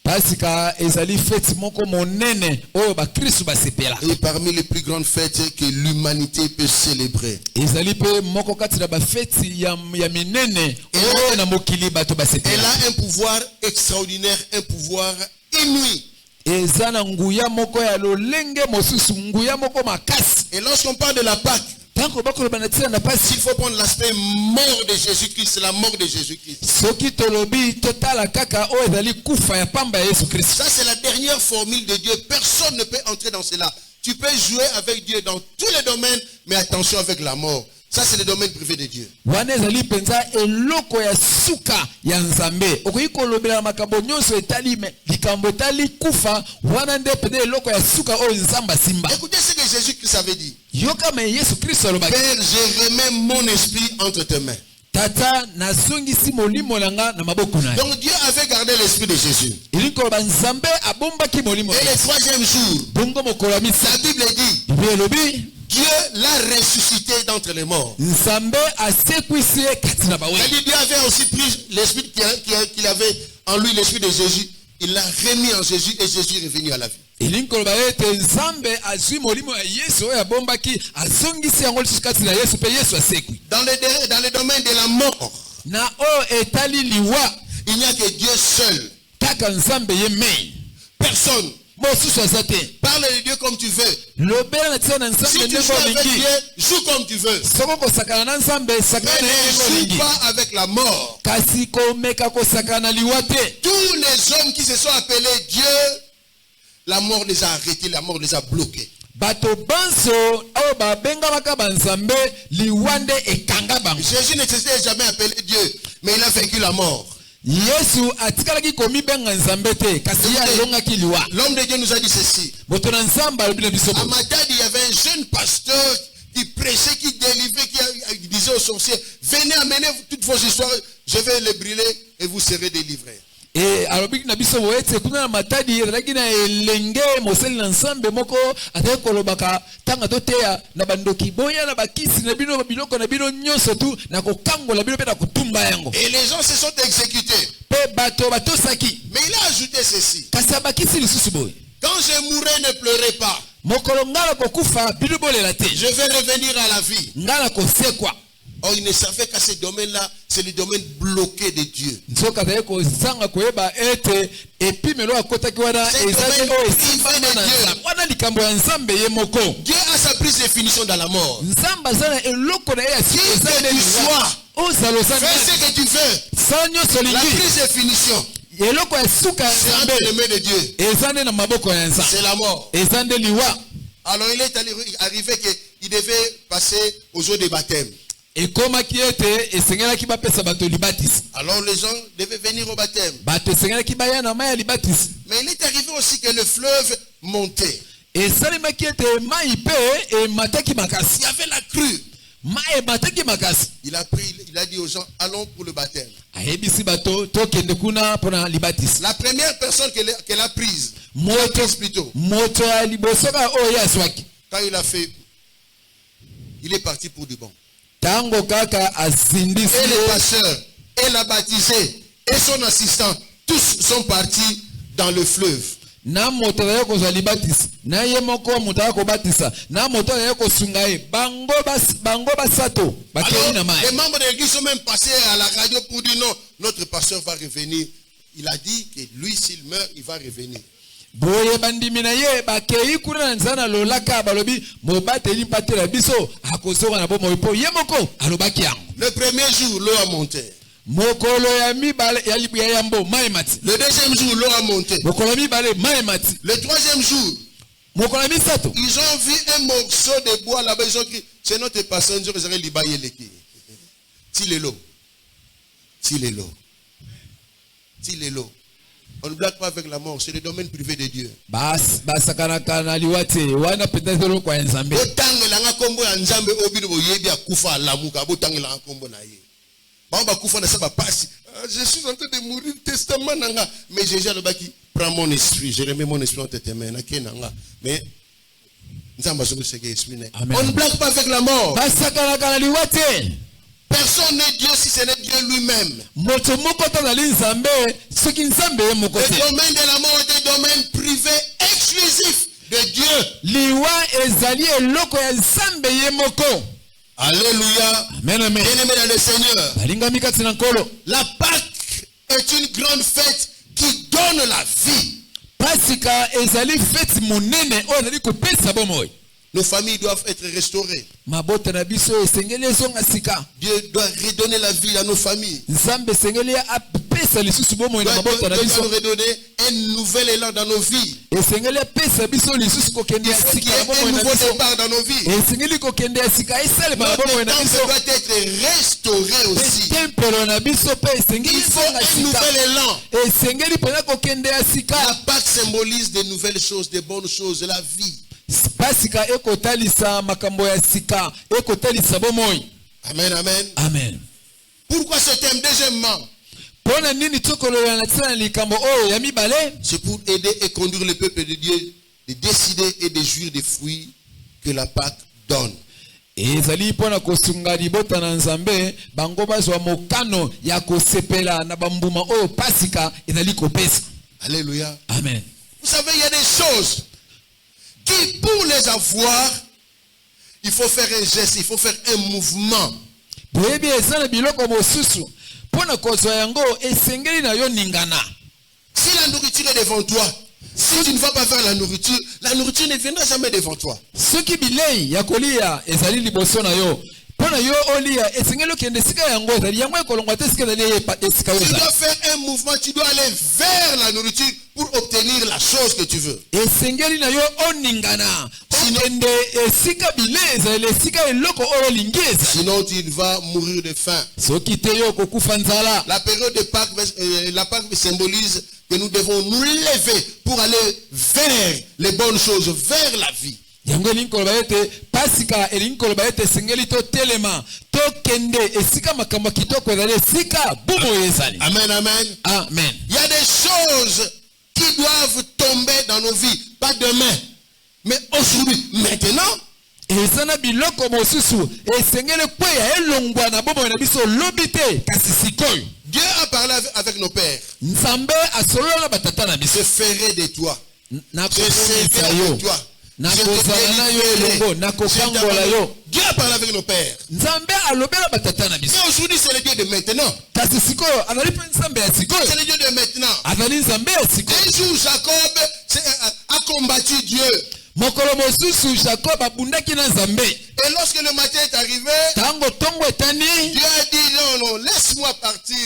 pasika ezali feti moko monene oyo bakristu basepela. Et parmi les plus grandes fêtes que l'humanité peut célébrer. ezali mpe moko kati na bafeti ya minene oyo na mokili bato Elle basepela. a un pouvoir extraordinaire, un pouvoir inouï. eza na nguya moko ya lolenge mosusu, nguya moko makasi. Et lorsqu'on parle de la Pâque, ntango bakoloba na tina na il pasi, faut prendre l'aspect mort de Jésus-Christ, la mort de Jésus-Christ. soki tolobi totala kaka oyo ezali kufa ya pamba ya yesu kristu. Ça, c'est la dernière formule de Dieu. Personne ne peut entrer dans cela. Tu peux jouer avec Dieu dans tous les domaines, mais attention avec la mort. Ça, c'est le domaine privé de Dieu. wana ezali mpenza eloko ya suka ya nzambe. okoki kolobela na makambo nyonso etali me likambo etali kufa, wana nde mpenza eloko ya suka oyo nzambe asimba. Écoutez ce que Jésus-Christ avait dit. yoka me yesu kristu alobaki, Père, je remets mon esprit entre tes mains. tata nazongisi molimo nanga na maboko na ye. Donc Dieu avait gardé l'esprit de Jésus. iliko banzambe abombaki molimo Et le troisième jour, bongo mokolo la misa Bible dit, Bible elobi Dieu l'a ressuscité d'entre les morts. nzambe asekwisi ye kati na bawe. C'est-à-dire Dieu avait aussi pris l'esprit qu'il avait en lui, l'esprit de Jésus. Il l'a remis en Jésus et Jésus est revenu à la vie. ilinko ba ete nzambe azwi molimo ya yesu oyo abombaki azongisi yango lisusu kati na yesu mpe yesu asekwi. Dans le domaine de la mort, na oyo etali liwa il n'y a que Dieu seul. kaka nzambe ye mei Personne. mosusu aza te. Parle de Dieu comme tu veux. lobela na tina na Si nzambe tu ndenge joues avec olingi. Dieu, joue comme tu veux. soko kosakana na nzambe sakana Mais na ye ndenge ne joue olingi. pas avec la mort. kasi komeka kosakana na liwa te. Tous les hommes qui se sont appelés Dieu, la mort les a arrêtés, la mort les a bloqués. bato banso oyo babengamaka banzambe liwa nde ekanga bango. Jésus ne s'était jamais appelé Dieu, mais il a vaincu la mort. yesu atikalaki komibenga nzambe te kasi ye alongaki liwa. L'homme de Dieu nous a dit ceci. moto na nzambe alobi na biso À Matadi, il y avait un jeune pasteur qui prêchait, qui délivrait, qui disait aux sorciers, venez amener toutes vos histoires, je vais les brûler et vous serez délivrés. alobiki na biso boye ete kuna na matadi ezalaki na elenge mosali na nzambe moko ataki kolobaka ntango toteya na bandoki boya na bakisi na bino biloko na bino nyonso tu na kokangola bino mpe na kotumba yango. Et les gens se sont exécutés. mpe bato batosaki. Mais il a ajouté ceci. kasi abakisi lisusu boye Quand je mourrai, ne pleurez pas. mokolo ngai na kokufa bino bolela te. Je vais revenir à la vie. ngai na kosekwa. Or, il ne savait qu'à ce domaine-là, c'est le domaine bloqué de Dieu. nsoki azali kozanga koyeba ete epimelo akotaki wana ezali oyo esimbana na nzambe wana likambo ya nzambe ye moko. Dieu a sa prise définition dans la mort. nzambe aza na eloko na ye ya sika eza nde liwa. ozala oza Fais ce que tu veux. sa nyonso La olingi. prise définition, eloko ya suka ya c'est entre nzambe les mains de Dieu. eza nde na maboko ya nzambe. C'est la mort. eza nde liwa. Alors, il est arrivé qu'il devait passer aux eaux de baptême. ekomaki ete esengelaki bapesa bato libatisi. Alors, les gens devaient venir au baptême. bato esengelaki baya na mai ya libatisi. Mais il est arrivé aussi que le fleuve montait. esalemaki ete mai mpe emataki makasi. Il y avait la crue. mai emataki makasi. Il a dit aux gens, allons pour le baptême. ayebisi bato tokende kuna mpona libatisi. La première personne qu'elle a prise, plutôt, moto ya liboso kaka oyo ye azwaki. quand il a fait, il est parti pour du bon. tango kaka azindisi Et le pasteur, et la baptisée, et son assistant, tous sont partis dans le fleuve. na moto azali kozwa libatisi na ye moko moto azali kobatisa na moto azali kosunga ye bango basato bakei na Alors, mai. les membres de l'église sont même passés à la radio pour dire non, notre pasteur va revenir. Il a dit que lui, s'il meurt, il va revenir. boye bandimi na ye bakei kuna na nzela na lolaka balobi mobateli mpatela biso akozonga na bomoi mpo ye moko alobaki yango. Le premier jour, l'eau a monté. mokolo ya mibale ya yambo mai mati. Le deuxième jour, l'eau a monté. mokolo ya mibale mai mati. Le troisième jour, mokolo ya misato ils ont vu un morceau de bois là-bas. Ils ont dit, c'est notre pasteur, nous avons liba yeleki. S'il est l'eau. S'il est l'eau. S'il est l'eau. On ne blague pas avec la mort, c'est le domaine privé de Dieu. basakanaka na liwa te wana peut-être eloko ya nzambe. Botangelanga kombo ya nzambe obino boyebi akufa alamuka botangelanga kombo na ye. Ba kufa na saba pasi. Je suis en train de mourir testament nanga mais Jésus a le baki prends mon esprit, je remets mon esprit entre tes mains na kenanga. Mais nzamba zongo seke esprit na. On ne blague pas avec la mort. basakanaka na liwa te. Personne n'est Dieu si ce n'est Dieu lui-même. moto moko tozali nzambe soki nzambe ye moko Le te. domaine de la mort est un domaine privé exclusif de Dieu. liwa ezali eloko ya nzambe ye moko. Alléluia. amen amen. Bien-aimé dans le Seigneur. balingami kati na nkolo. La Pâque est une grande fête qui donne la vie. pasika ezali feti monene oyo ezali kopesa bomoi. Nos familles doivent être restaurées. mabota na biso esengeli ezonga sika. Dieu doit redonner la vie à nos familles. nzambe esengeli apesa lisusu bomoi na mabota na Dieu doit biso. nous redonner un nouvel élan dans nos vies. esengeli apesa biso lisusu kokende ya Il y sika a na un bomoi na nouveau biso. départ dans nos vies. esengeli kokende ya sika esalema na bomoi Notre na temple biso. doit être restauré aussi. tempelo na biso mpe esengeli Il faut ezonga un sika. nouvel élan. esengeli mpena kokende ya La sika. Pâque symbolise de nouvelles choses, de bonnes choses, la vie. pasika ekotalisa makambo ya sika ekotalisa bomoi. Amen, amen. amen. Pourquoi ce thème? Deuxièmement, c'est pour aider et conduire le peuple de Dieu de décider et de jouir des fruits que la Pâque donne. ezali pona kosunga libota na nzambe bango bazwa mokano ya kosepela na bambuma oyo pasika ezali kopesa. Alléluia. Amen. Vous savez, il y a des choses qui, pour les avoir, il faut faire un geste, il faut faire un mouvement. boyebi ezana biloko mosusu pona kozwa yango esengeli na yo ningana. Si la nourriture est devant toi, si tu ne vas pas faire la nourriture ne viendra jamais devant toi. Soki bilei ya kolia ezali liboso na yo pona yo olia esengeli okende sika yango ezali yango ekolongwa te sika ezali esika Tu yo. dois faire un mouvement, tu dois aller vers la nourriture pour obtenir la chose que tu veux. Esengeli na yo oningana okende esika bilei ezali esika eloko oyo olingi ezali. Sinon tu vas mourir de faim. Soki te yo kokufa nzala. La période de Pâques, la Pâques symbolise que nous devons nous lever pour aller vers les bonnes choses, vers la vie. Yango elingi koloba ete pasika elingi koloba ete esengeli totelema tokende esika makambo ya kitoko ezali esika bumo ezali. Amen, amen. Amen. Il y a des choses qui doivent tomber dans nos vies, pas demain, mais aujourd'hui, maintenant. Ezana biloko mosusu esengeli kweya elongwa na bomo na biso lobi te kasi sikoyo. Dieu a parlé avec nos pères. Nzambe asolola na batata na biso. Je ferai de toi. Na Je serai yo. de toi. Na kozala na yo elongo na kokangola yo. Dieu a parlé avec nos pères. Nzambe alobela batata na biso. Mais aujourd'hui, c'est le Dieu de maintenant. Kasi sikoyo azali pe nzambe ya sikoyo. C'est le Dieu de maintenant. Azali nzambe ya sikoyo. Un jour, Jacob a combattu Dieu. Mokolo mosusu Jacob abundaki na nzambe. Et lorsque le matin est arrivé, Tango tongo etani. Dieu a dit non, laisse-moi partir.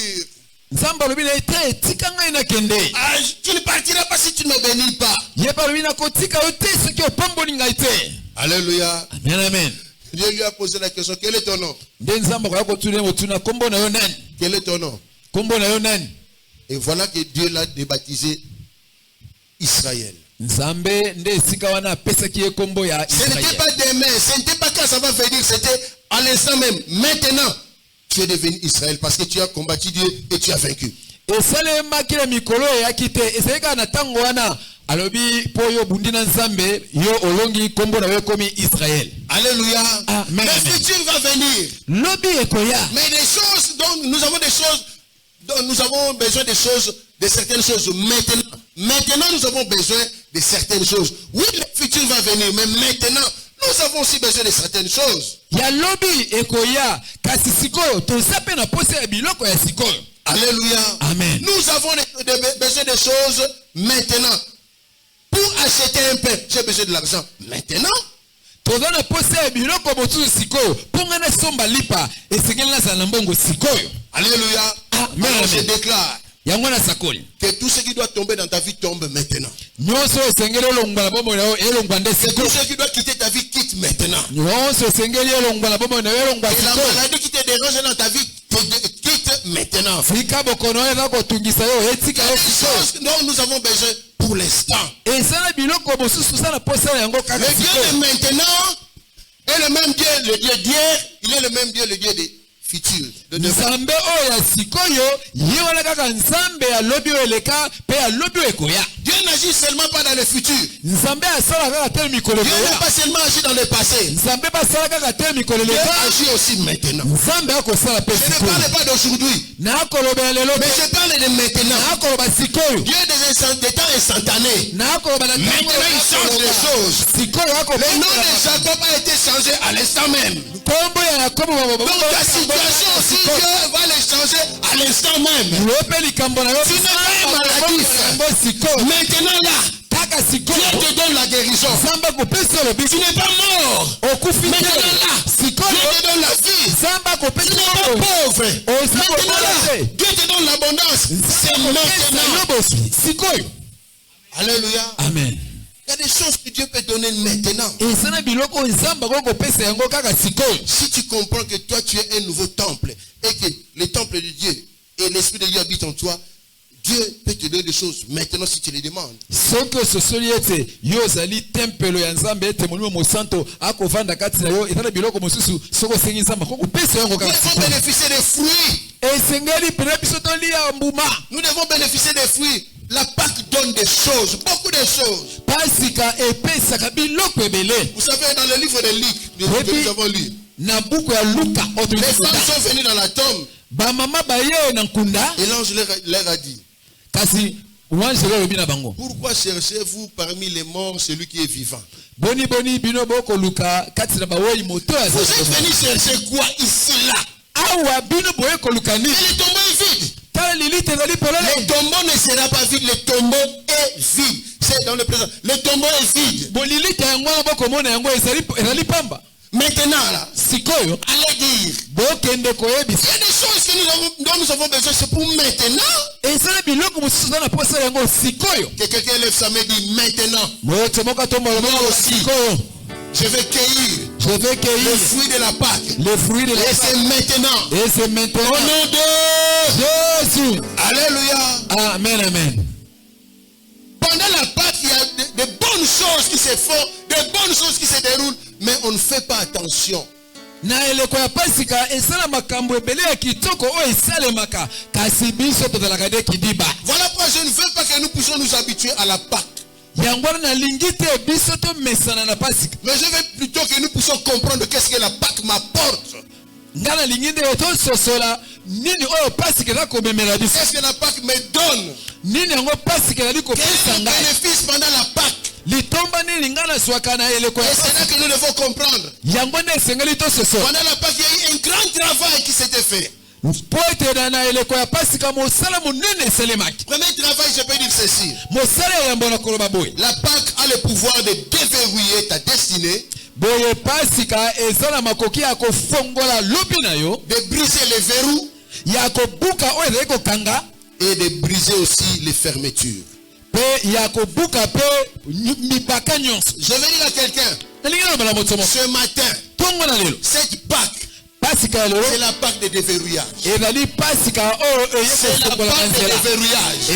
Nzambe alobi na ete tika ngai na kende. Ah, tu ne partiras pas si tu ne me bénis pas. Yeba alobi na kotika yo te soki opamboli ngai te. Alléluia. Amen, amen. Dieu lui a posé la question, quel est ton nom? Nde nzambe akoya kotuna motuna kombo na yo nani? Quel est ton nom? Kombo na yo nani? Et voilà que Dieu l'a débaptisé Israël. Nzambe nde esika wana apesaki ye kombo ya Ce n'était Israël. pas demain, ce n'était pas quand ça va venir, c'était à l'instant même. Maintenant, tu es devenu Israël parce que tu as combattu Dieu et tu as vaincu. esalemaki na mikolo eyaki te ezalaki kaka na ntango wana alobi mpo yo obundi na nzambe yo olongi kombo na yo ekomi Israël. Alléluia. Amen. Le futur va venir. Lobi ekoya. Mais des choses dont nous avons besoin des choses, de certaines choses maintenant. Maintenant, nous avons besoin de certaines choses. Oui, le futur va venir, mais maintenant, nous avons aussi besoin de certaines choses. Ya lobi ekoya kasi sikoyo toza pe na posa ya biloko ya sikoyo. Alléluia. Amen. Nous avons besoin de choses maintenant. Pour acheter un pain, j'ai besoin de l'argent maintenant. Toza na posa ya biloko mosusu sikoyo mponga na somba lipa esengeli nazala na mbongo sikoyo. Alléluia. Amen. Alors je déclare Yango na sakoli que tout ce qui doit tomber dans ta vie tombe maintenant. nyonso esengeli elongwa na bomoi na yo elongwa nde Que tout sikoyo. ce qui doit quitter ta vie quitte maintenant. Nyonso esengeli elongwa na bomoi na yo elongwa Et la sikoyo. maladie qui te dérange dans ta vie quitte maintenant. Fika bokono oyo eza kotungisa yo etika yo Les sikoyo. choses dont nous avons besoin pour l'instant. Ezala biloko mosusu sana posa na yango kaka Le Dieu sikoyo. de maintenant est le même Dieu, le Dieu d'hier, il est le même Dieu, le Dieu des futurs. De demain. Nzambe oyo ya sikoyo ye wana kaka nzambe alobi oyo eleka mpe alobi oyo ekoya. Dieu n'agit seulement pas dans le futur. Nzambe asala kaka te mikolo Dieu n'a ekoya. pas seulement agi dans le passé. Nzambe basala kaka te mikolo Dieu eleka. agit aussi maintenant. Nzambe akosala mpe Je ne sikoyo. parle pas d'aujourd'hui, Nakoloba ya lelo mais te. je parle de maintenant. Nakoloba sikoyo. Dieu des temps instantanés. Nakoloba na Maintenant, il change les choses. sikoyo Le nom de akopesa. Jacob a été changé à l'instant même. Kombo ya Yakobo Donc ta situation aussi, Dieu va les changer à l'instant même. lope likambo na yo. Tu n'es pas maladif. Yango sikoyo. Maintenant là, Kaka Dieu sikoyo. te donne la guérison. Nzambe akopesa yo Tu lobi. n'es pas mort. Okufi Maintenant te. là, Dieu Sikoyo. te donne la vie. Nzambe Tu akopesa n'es pas yo. pauvre. Oza Maintenant kobola là, te. Dieu te donne l'abondance. C'est maintenant. Sikoyo. Alléluia. Amen. Il y a des choses que Dieu peut donner maintenant. Ezana biloko nzambe akopesa yango kaka sikoyo. Si tu comprends que toi tu es un nouveau temple et que le temple de Dieu et l'Esprit de Dieu habite en toi, Dieu peut te donner des choses maintenant si tu les demandes. Soki ososoli ete yo ozali tempelo ya nzambe ete molimo mosanto akovanda kati na yo ezana biloko mosusu soki osengi nzambe akokopesa yango Nous kaka devons sikoyo. bénéficier des fruits. Nous devons bénéficier des fruits. La Pâque donne des choses, beaucoup de choses. Vous savez, dans le livre de Luc, que nous avons lu, les femmes sont venues dans la tombe. Et l'ange leur a dit, pourquoi cherchez-vous parmi les morts celui qui est vivant? Vous êtes venus chercher quoi ici, là? Et le tombeau est vide. Le tombeau ne sera pas vide, le tombeau est vide. C'est dans le présent. Le tombeau est vide. Maintenant, là, allez dire, il y a des choses que nous avons besoin, c'est pour maintenant. Que quelqu'un lève sa main et dit maintenant. Moi aussi, je vais cueillir le fruit de la Pâque. Et c'est maintenant. Au nom de Jésus. Alléluia. Amen, amen. Pendant la Pâque, il y a de bonnes choses qui se font, de bonnes choses qui se déroulent, mais on ne fait pas attention. Voilà pourquoi je ne veux pas que nous puissions nous habituer à la Pâque. Mais je veux plutôt que nous puissions comprendre qu'est-ce que la Pâque m'apporte. Qu'est-ce que la Pâque me donne? Quel bénéfice pendant la Pâque? Et c'est là que nous devons comprendre. Pendant la Pâque, il y a eu un grand travail qui s'était fait. Premier travail, je peux dire ceci. La Pâque a le pouvoir de déverrouiller ta destinée, de briser les verrous et de briser aussi les fermetures. Je vais dire à quelqu'un, ce matin, cette Pâque, c'est la Pâque de déverrouillage. C'est la Pâque de déverrouillage.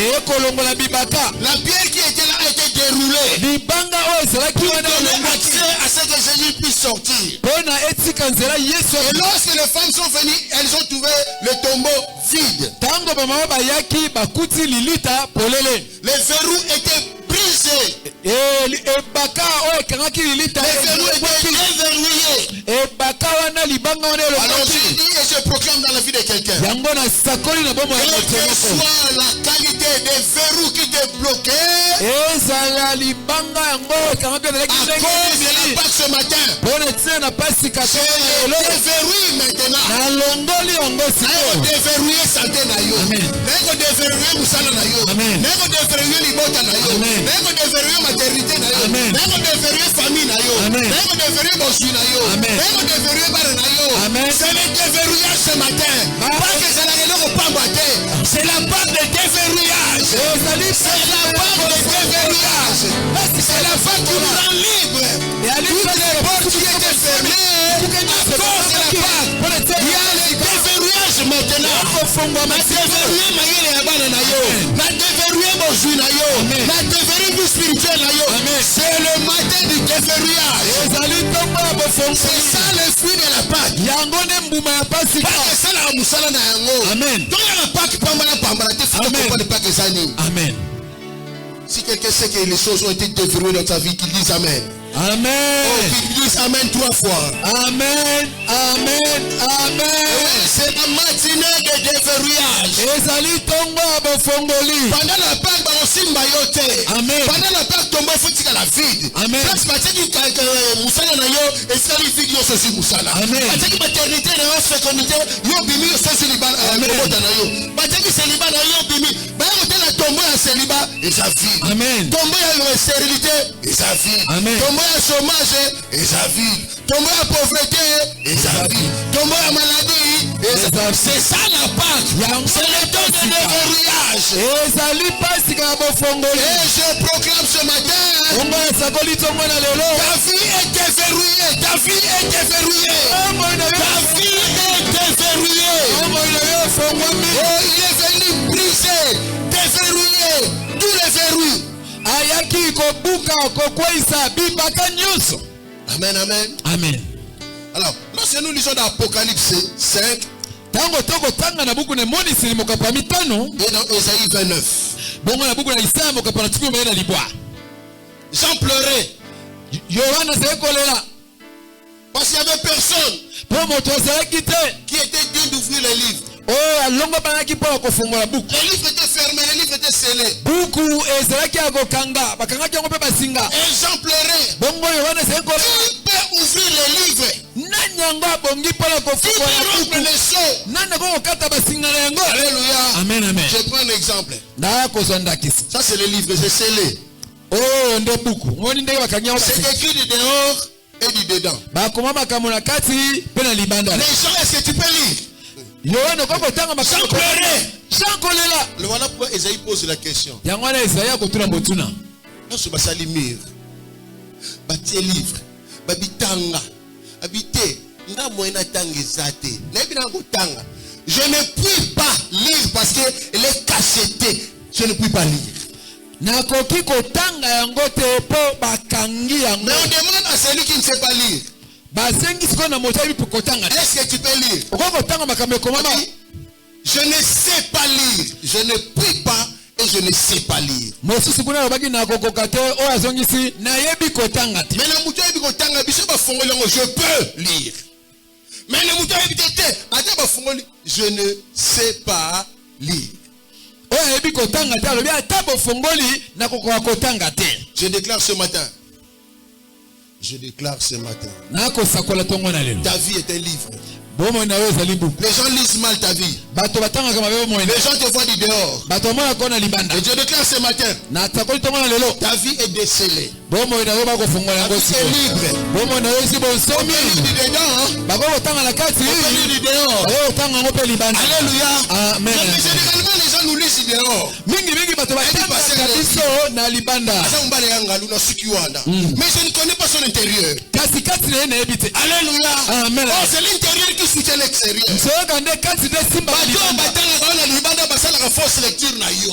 La pierre qui était là a été déroulée pour donner accès à ce que Jésus puisse sortir. Et lorsque les femmes sont venues, elles ont trouvé le tombeau vide. Les verrous étaient brisés. Les verrous étaient déverrouillés. Alors je dis et je proclame dans la vie de quelqu'un, quelle que soit la qualité des verrous qui te bloquaient, à cause de la Pâque ce matin, je déverrouille maintenant. Déverrouiller santé na yo, déverrouiller musala na yo, déverrouiller libota na yo, déverrouiller maternité na yo, déverrouiller famille na yo, déverrouiller bossu na yo, déverrouiller bare na yo. C'est le déverrouillage ce matin. Pas que c'est la réunion au Pamboité. C'est la Pâque de déverrouillage. C'est la Pâque de déverrouillage. C'est la Pâque qui nous rend libre. Toutes les portes qui étaient fermées à cause de la Pâque. Il y a le déverrouillage maintenant. Na déverrouiller maïre ya bana na yo. Na déverrouiller bossu na yo. Na déverrouiller vie spirituelle na yo. C'est le matin du déverrouillage. C'est ça le fruit de la Pâque. Pas que ça la musala na yango. Amen. Donc la Pâque pambala te faut comprendre pas que ça ni. Amen. Si quelqu'un sait que les choses ont été déverrouillées dans ta vie, qu'il dise Amen. Amen. Oh, qu'il dise Amen 3 fois. Amen. Amen. Amen. C'est la matinée de déverrouillage. Pendant la Pâque, Amen. pendant la Pâque, tombe faut que la vide. Amen. Parce que musala na yo, et ça les vide yo c'est musala. Amen. Parce que maternité na yo fécondité, yo bimi yo c'est célibat na yo. Parce que célibat na yo bimi, ba yo la tombe ya célibat et ça vide. Amen. Tombe ya stérilité et ça vide. Amen. Tombe ya chômage et ça vide. Tombe ya pauvreté et ça vide. Tombe ya maladie et ça vide. C'est ça la Pâque. C'est le temps de déverrouillage. Et je proclame ce matin, ta vie est déverrouillée. Ta vie est déverrouillée. Ta vie est déverrouillée. Oh, il est venu briser, déverrouiller tous les verrous. Amen, amen. Amen. Alors, lorsque nous lisons dans Apocalypse 5, Tango toko tanga na buku ne moni sili mokapa mitano. Et dans Ésaïe 29. Bongo na buku na Isaya mokapa na tukio mena libwa. Jean pleurait. Yohana sekolela. Parce qu'il n'y avait personne qui était digne d'ouvrir les livres. Les livres étaient fermés, les livres étaient scellés. Et Jean pleurait. Qui peut ouvrir les livres? Qui peut rompre les sceaux? Alléluia. Amen, amen. Je prends un exemple. Ça c'est le livre, c'est scellé. C'est écrit du dehors et du dedans. Les gens, est-ce que tu peux lire? Jean pleurait. Le voilà pourquoi Esaïe pose la question. Lorsque basali mire, batie livre, babitanga, habité, nga moyena tangezate, nebina ngotanga. Je ne puis pas lire parce que elle est cachetée. Je ne puis pas lire. Mais on demande à celui qui ne sait pas lire. Est-ce que tu peux lire? Je ne sais pas lire. Je ne puis pas et je ne sais pas lire. Je peux lire. Mais je ne sais pas lire. Je déclare ce matin. Je déclare ce matin. Ta vie est un livre. Les gens lisent mal ta vie. Les gens te voient du dehors. Et je déclare ce matin. Ta vie est décelée. Ta vie est libre. On peut lire du dedans. On peut lire du dehors. Alléluia. Amen. Généralement les gens nous lisent du dehors. Mais je ne connais pas son intérieur. Alléluia. Amen. Oh, c'est l'intérieur qui soutient l'extérieur.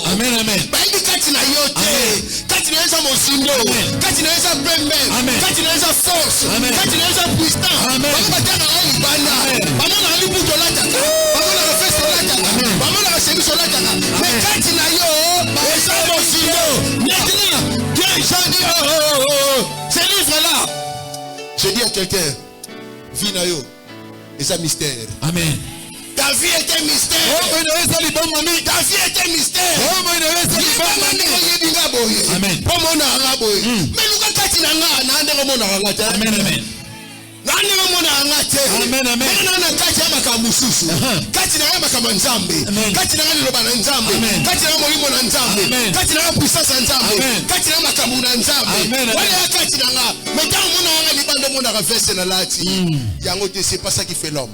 Amen, amen. Ces livres-là, je dis à quelqu'un, Vinayo, c'est un mystère. Amen. Ta vie est un mystère. Ta vie est un mystère. Amen. Amen, amen. Amen, amen. C'est pas ça qui fait l'homme.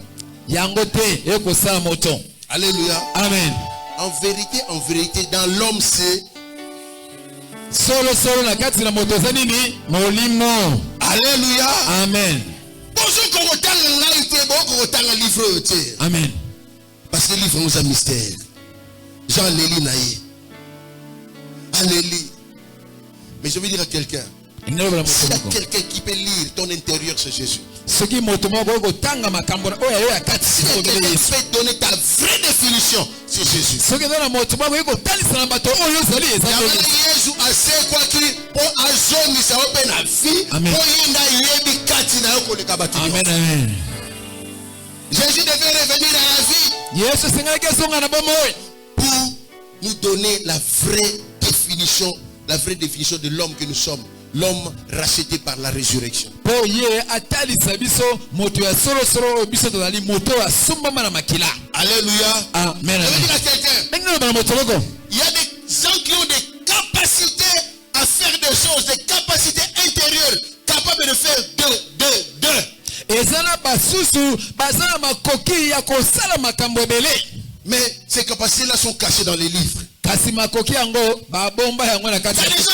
Alléluia. Amen. En vérité, dans l'homme c'est Alléluia. Amen. Amen. Parce que le livre nous a mystère. Jean Léli naïe. Alléluia. Mais je veux dire à quelqu'un. S'il y a quelqu'un qui peut lire ton intérieur, c'est Jésus. Si quelqu'un peut donner ta vraie définition, c'est Jésus. Jésus devait revenir à la vie pour nous donner la vraie définition de l'homme que nous sommes. L'homme racheté par la résurrection. Alléluia. Amen. Je veux dire à quelqu'un, il y a des gens qui ont des capacités à faire des choses, des capacités intérieures, capables de faire deux. Mais ces capacités-là sont cachées dans les livres. Il y a des gens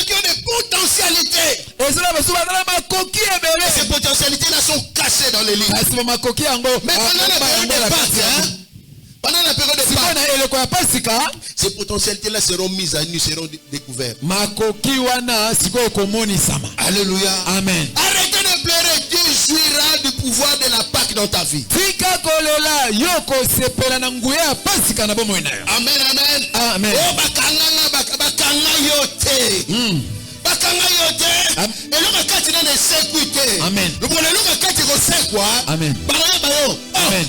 qui ont des potentialités. Ces potentialités-là sont cachées dans les livres. Mais pendant la période de Pâques, ces potentialités-là seront mises à nu, seront découvertes. Alléluia. Amen. Arrêtez de pleurer. Dieu jouira du pouvoir de la Pâque dans ta vie. yoko sepela na nguya pasika na bomo inayo. Amen, amen. Amen. Oh, bakanga yote. Bakanga yote. Elonga kati na sécurité. Amen. Le problème est kati ko sekwa. Amen. Amen.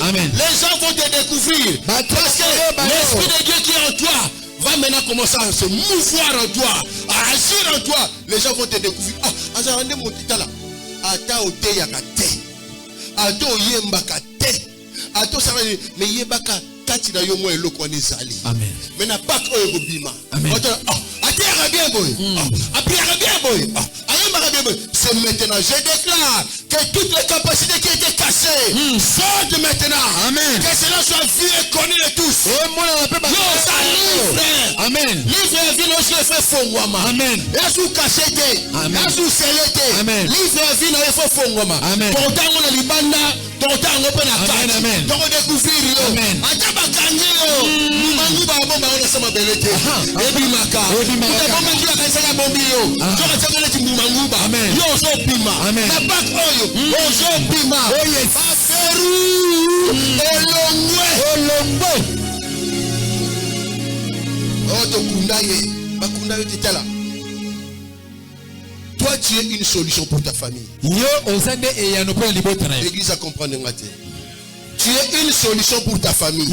Amen. Les gens vont te découvrir. Parce que l'Esprit de Dieu qui est en toi va maintenant commencer à se mouvoir en toi, à agir en toi. Les gens vont te découvrir. Ah, azalande motitala. Ata ote yakate. Ato yembaka te. Ato savane me yebaka kati na yo mo eloko nezali. Amen. Mais na pas oyo bobima. Amen. Atiaka bien boy. Apiaka bien boy. Ayembaka bien boy. C'est maintenant je déclare que toutes les capacités qui étaient cachées sortent maintenant. Amen. Que cela soit vu et connu de tous. Amen. Livre vie no je fais fongwama. Amen. Yasu kachete. Amen. Yasu selete. Amen. Livre vie no fais fongwama. Amen. Tontango na libanda, tontango pe na kati. Amen. Tongo découvrir yo. Amen. Ataba kangi yo. Mumangu ba bomba ona sama belete. Ebi maka. Kuta bomba ngira kanisa ya bombi yo. Toka tsakana ti mumangu ba. Amen. Yo so pima. Amen. Na bak oyo. Ozo pima. Oh yes. Aferu. Elongwe. Oto kundaye. Bakundaye titala. Toi, tu es une solution pour ta famille. L'église a compris. Tu es une solution pour ta famille. Tu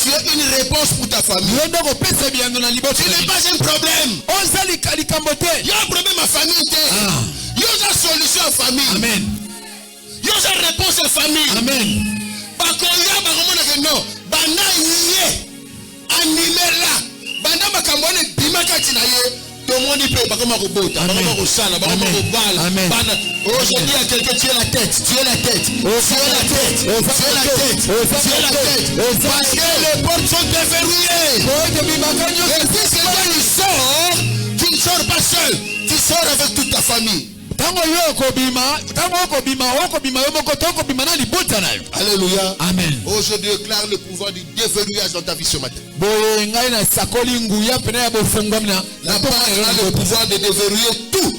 es une réponse pour ta famille. Tu n'es pas un problème. Il y a un problème à famille. Il y a une solution à famille. Amen. Il y a une réponse à famille. Amen. Aujourd'hui à quelqu'un, tu es la tête, tu es la tête, tu es la tête, tu es la tête, tu es la tête. Parce que les portes sont déverrouillées. Et si quelqu'un il sort, tu ne sors pas seul, tu sors avec toute ta famille. Alléluia. Amen. Oh, je déclare le pouvoir du déverrouillage dans ta vie ce matin. La part a le pouvoir de déverrouiller tout.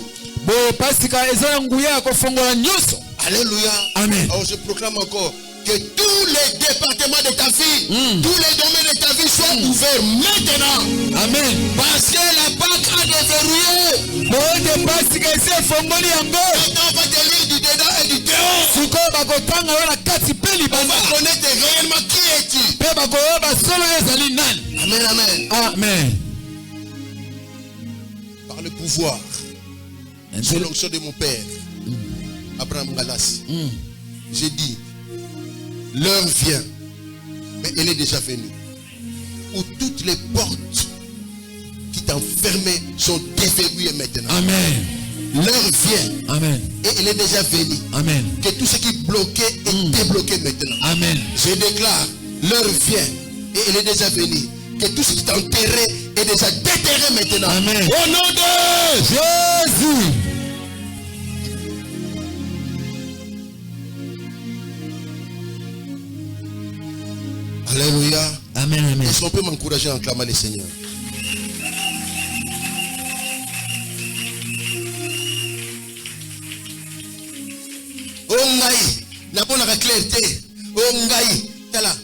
Alléluia. Amen. Oh, je proclame encore que tous les départements de ta vie, tous les domaines de ta vie soient ouverts maintenant. Amen. Parce que la Pâque a déverrouillé. Maintenant, on va te lire du dedans et du dehors. On va connaître réellement qui es-tu. Amen, amen. Amen. Par le pouvoir, sous l'onction de mon père, Abraham Galas, j'ai dit, l'heure vient, mais elle est déjà venue, où toutes les portes qui t'enfermaient sont déverrouillées maintenant. Amen. L'heure vient, Amen. et elle est déjà venue. Amen. Que tout ce qui bloquait est débloqué maintenant. Amen. Je déclare, l'heure vient, et elle est déjà venue. Que tout ce qui t'enterrait est déjà déterré maintenant. Amen. Au nom de Jésus. Alléluia. Amen. Amen. Est-ce qu'on peut m'encourager en clamant le Seigneur? Oh Ngaï, n'a pas la clarté. Oh Ngaï, tala.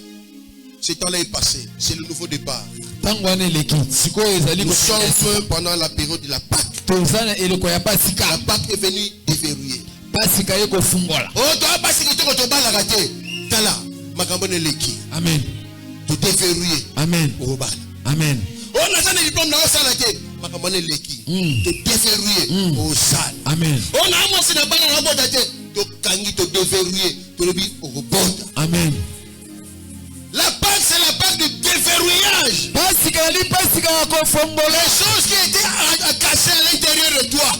Ce temps-là est passé. C'est le nouveau départ. Nous sommes pendant la période de la Pâque. La Pâque est venue déverrouiller. Oh, toi, parce que tu as raté. Tala, makambone leki. Amen. Tout déverrouiller. Amen. Amen. Oh, n'a pas de diplôme dans la salle. Makambone leki. Tout déverrouiller. Au salle. Amen. Oh, n'a pas de diplôme dans la salle. Tout kangi, tout déverrouiller. Tout le bi au robot. Amen. La Pâque, c'est la Pâque du déverrouillage. Les choses qui étaient cachées à l'intérieur de toi,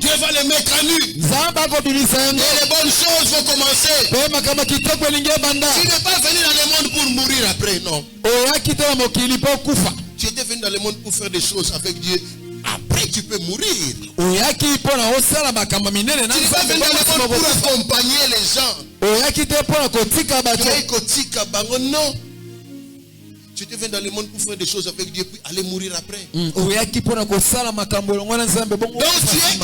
Dieu va les mettre à nu. Et les bonnes choses vont commencer. Tu n'es pas venu dans le monde pour mourir après, non. Tu étais venu dans le monde pour faire des choses avec Dieu. Après, tu peux mourir. Tu n'es pas venu dans le monde pour accompagner les gens. Non. Tu étais venu dans le monde pour faire des choses avec Dieu puis aller mourir après. Donc tu es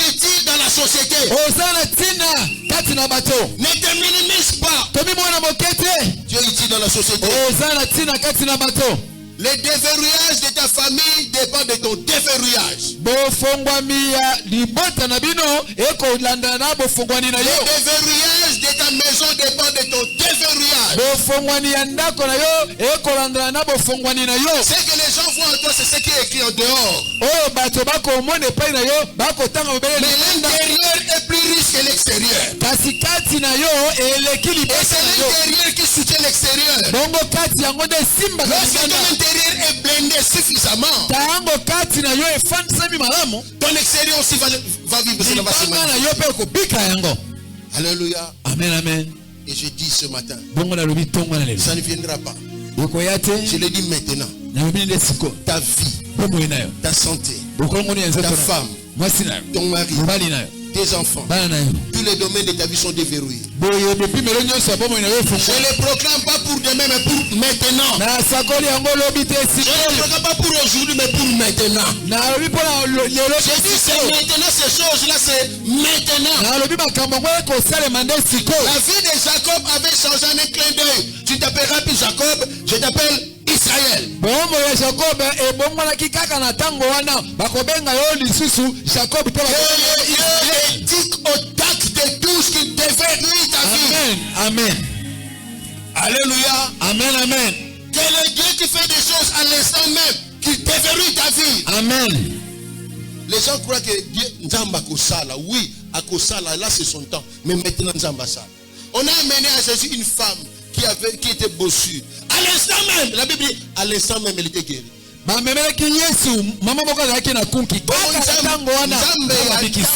utile dans la société. Ozana tina kati na bato. Ne te minimise pas. Tomi mwana mokete. Tu es ici dans la société. Ozana tina kati na bato. Le déverrouillage de ta famille dépend de ton déverrouillage. Bofongwami ya libota na bino eko landa na bofongwani na yo. Le déverrouillage de ta maison dépend de ton déverrouillage. Bofongwani ya ndako na yo eko landa na bofongwani na yo. Ce que les gens voient en toi, c'est ce qui est écrit en dehors. Oh bato bako mone pai na yo bako tanga mbele. Mais l'intérieur est plus riche que l'extérieur. Kasi kati na yo eleki Et libota c'est na yo. l'intérieur qui soutient l'extérieur. Bongo kati yango de simba Lorsque kana. ton intérieur est blindé suffisamment, Tango kati na yo efandisa mi malamu. ton extérieur aussi va vivre cela, va se Libanga na manifester. yo pe ko bika yango. Alléluia. Amen amen. Et je dis ce matin, Bongo na lobi tongo na lelo. ça ne viendra pas. Okoyate Je le dis maintenant. na lobi nde siko. Ta vie, Bongo na yo. ta santé, Bokongo ni nzeto. ta femme, Mwasi na yo. ton mari, Mobali na yo. tes enfants, Bana na yo. tous les domaines de ta vie sont déverrouillés. Boye bepi melo nyonso bomo na yo Je fungo. ne les proclame pas pour demain, mais pour maintenant. Na sakoli yango lobi te Je ne siko. les proclame pas pour aujourd'hui, mais pour maintenant. Na lobi pona lelo Je dis c'est siko. maintenant, ces choses-là, c'est maintenant. Na lobi makambo ngo ko sale mande siko. La vie de Jacob avait changé en un clin d'œil. Tu t'appelleras plus Jacob, je t'appelle Israël. Bombo ya Jacob e bombo na kikaka na tango wana bakobenga yo lisusu Jacob te Dieu éthique au tact de tout ce qui déverrouille ta vie. Amen. Amen. Alléluia. Amen. Amen. Que le Dieu qui fait des choses à l'instant même, qui déverrouille ta vie. Amen. Les gens croient que Dieu, Nzamba Kosala, oui, à Kosala, là c'est son temps. Mais maintenant, Nzamba Sala. On a amené à Jésus une femme qui était bossue. À l'instant même, la Bible dit, à l'instant même, elle était guérie. Bamemelaki Yesu mama moko azalaki na kunki kaka tango wana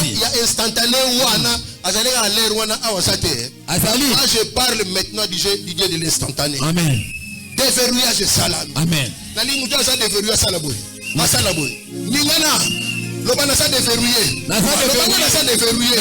Il y a instantané wana, azali à l'air wana awasate. azali. Moi je parle maintenant du Dieu de l'instantané. Amen. Déverrouillage salam. Amen. Nali mutu asa déverrouillage salaboy. Masala boy. Ningana lobana sa déverrouiller. Lobana sa déverrouiller.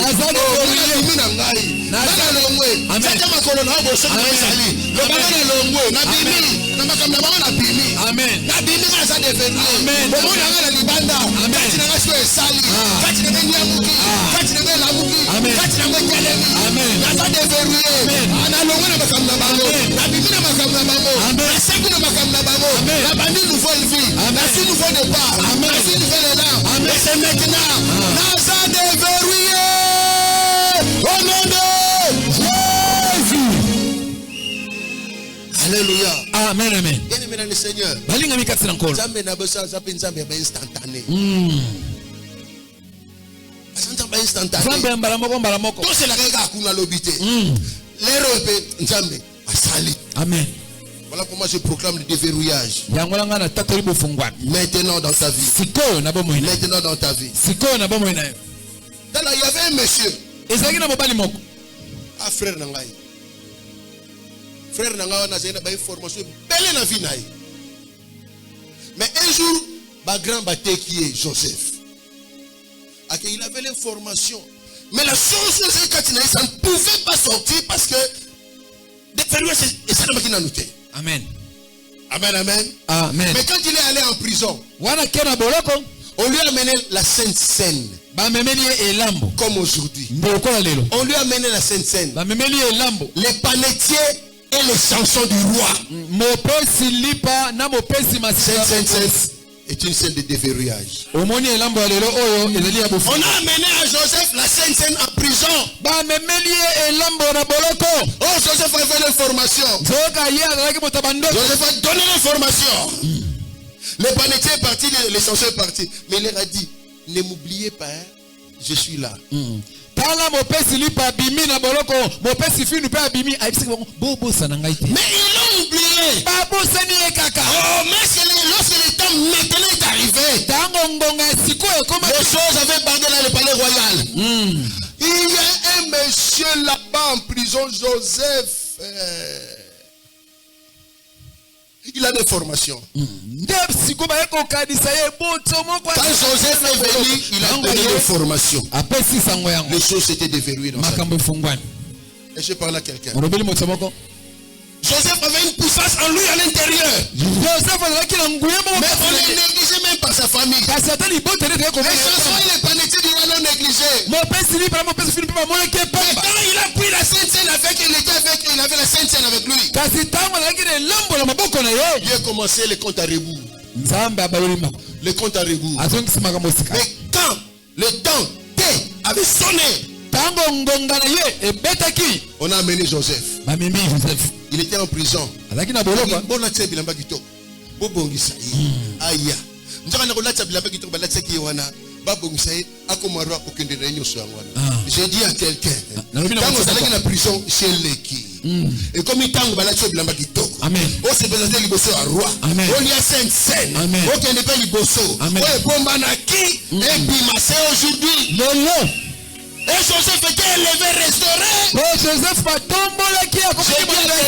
Mina ngai. Nana longwe. Sata makolo na boso na sali. Lobana longwe na bimi. Na makamna ba na bimi. Amen. Na bimi na sa déverrouiller. Amen. Bomona ngala libanda. Kati na ngaso sali. Kati na nyamuki. Kati na lamuki. Kati na ngelemi. Amen. Na sa déverrouiller. Ana longwe na makamna bango. Na bimi na makamna bango. Na seku na makamna bango. Na bandi nouvelle vie. Na si nouveau départ. Na si nouvelle élan. Mais c'est maintenant. Nasa déverrouillé. Au nom de Jésus. Alléluia. Amen. Amen. Bien aimé dans le Seigneur. Balinga mikatsi na nkolo. Nzambe na besoin zape nzambe ba instantané. Nzambe instantané. Nzambe mbala moko. Donc c'est la règle à kuna lobité. L'erreur peut nzambe asali. Amen. Voilà pourquoi je proclame le déverrouillage. Yango langa na tatoli bofungwana. Maintenant dans ta vie. Sikoyo na bomo ina. Maintenant dans ta vie. Sikoyo na bomo ina. Là il y avait un monsieur. Ezaki na mobali moko. Ah frère nangai. Frère nangai wana zena ba information belle na vie naï. Mais un jour ba grand baté qui est Joseph. Il avait l'information. Mais la chose c'est quand ça ne pouvait pas sortir parce que des périodes c'est ça qui n'a noté. Amen. Amen, amen. Amen. Mais quand il est allé en prison, Wana kena boloko. on lui a amené la Sainte Seine. Ba memeli elambo. Comme aujourd'hui. Mboko la lelo. On lui a amené la Sainte Seine. Ba memeli elambo. Les panetiers et les chansons du roi. Mopesi lipa na mopesi masika. Sainte Seine est une scène de déverrouillage. Omoni elambo ya lelo oyo ezali ya bofu. On a amené à Joseph la Sainte Seine en prison. Ba memeli elambo na boloko. Oh, Joseph a fait l'information. Zoka ye azalaki motabando. Joseph a donné l'information. Les panetiers est parti, les chansons est parti. Mais il leur a dit, ne m'oubliez pas, hein, je suis là. Tala mopesi lipa bimi na boloko, mopesi finu pe bimi aibisi bobo sananga ite. Mais ils l'ont oublié. Babo sani ekaka. Oh, mais lorsque le temps maintenant est arrivé, Tango ngonga siko ekoma. les choses avaient bandé dans le palais royal. Il y a un monsieur là-bas en prison, Joseph. Il a des formations. Quand Joseph est venu, il a donné des formations. Les choses s'étaient déverrouillées dans sa vie. Et je parle à quelqu'un. Joseph avait une puissance en lui à l'intérieur. Mais on ne négligeait même pas sa famille. Les chansons et les panetiers du roi l'ont négligé. Mon père Sili, par mon père Philippe, mon qui est Et pamba. quand il a pris la Sainte Seine avec, il avait la Sainte Seine avec lui. Kasi tango na kile lambo la maboko na ye. Il a commencé le compte à rebours. Nzambe abayoli mako. Le compte à rebours. Azongi sima mosika. Mais quand le temps T avait sonné, Tango ngonga na ye ebetaki. on a amené Joseph. Mamimi Joseph. Il était en prison. Alaki na boloko. Bon a tia bilamba kitoko. Bo bongisa ye. Aya. Nzaka na ko latsa bilamba kitoko ba latsa ki wana. Ba bongisa ye akomarwa kokende na nyoso wana. J'ai dit à quelqu'un. Tango zalaki na prison chez Leki. Et comme il tango ba latsa bilamba kitoko. Amen. O se présenter liboso à roi. Amen. On y a Sainte Seine. Amen. O kende pa liboso. Amen. O bomba na ki. Et puis ma c'est aujourd'hui. Lolo. Et Joseph était élevé, restauré. Oh Joseph batombolaki J'ai akoki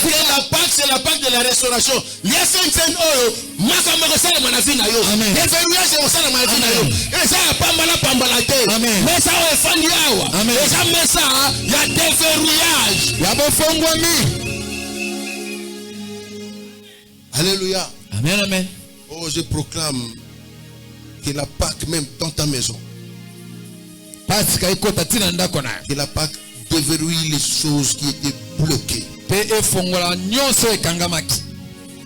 dit que la Pâque, c'est la Pâque de la restauration. Il y a 5 oyo. Makamba ko sala mana fina yo. Amen. Déverrouillage ko sala mana fina yo. Et ça pambala te. Amen. Mais ça o fandi awa. Amen. Et ça mais ça il y a déverrouillage. ya bofongwami. Alléluia. Amen, amen. Oh, je proclame que la Pâque même dans ta maison. Pasika ikota tina ndako na. Que la Pâque déverrouille les choses qui étaient bloquées. Pe efongola nyonso ekangamaki.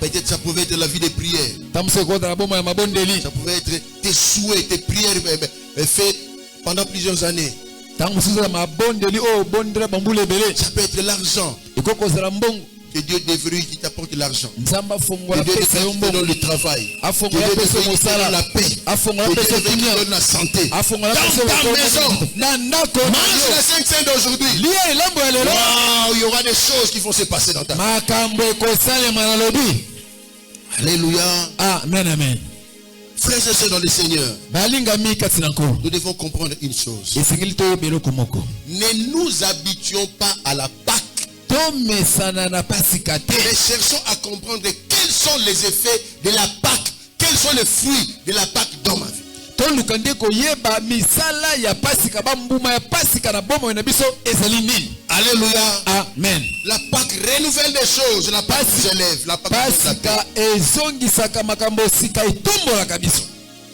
Peut-être ça pouvait être la vie de prière. Tamse kota na bomo ya mabondeli. Ça pouvait être tes souhaits, tes prières faits pendant plusieurs années. Tango suza mabondeli o bondela bambule bele. Ça peut être l'argent. Ikoko zala mbongo. Que Dieu déverrouille qui t'apporte l'argent. Nzamba Que fongola Dieu pesa yo te mbongo. donne le travail. Que Afongola Dieu pesa te mosala. donne la paix. Afongola Que pesa Dieu te kinya. donne la santé. Afongola Dans pesa ta maison. na ndako. Mange la Sainte Seine d'aujourd'hui. Lié lambo ya lelo. Waouh, il y aura des choses qui vont se passer dans ta vie. Makambo ekosalema na lobi. Alléluia. Amen, amen. Frères et sœurs dans le Seigneur, Balingami kati na nkolo. nous devons comprendre une chose. Esengeli toyeba eloko moko. Ne nous habituons pas à la Pâque. Tomesana na pasika te. Mais cherchons à comprendre quels sont les effets de la Pâque. Quels sont les fruits de la Pâque dans ma vie. Toluka nde koyeba misala ya pasika bambuma ya pasika na bomo na biso ezali nini. Alléluia. Amen. La Pâque renouvelle des choses. La Pâque nous élève. La Pâque nous appelle. Pasika ezongisaka makambo sika itombolaka biso.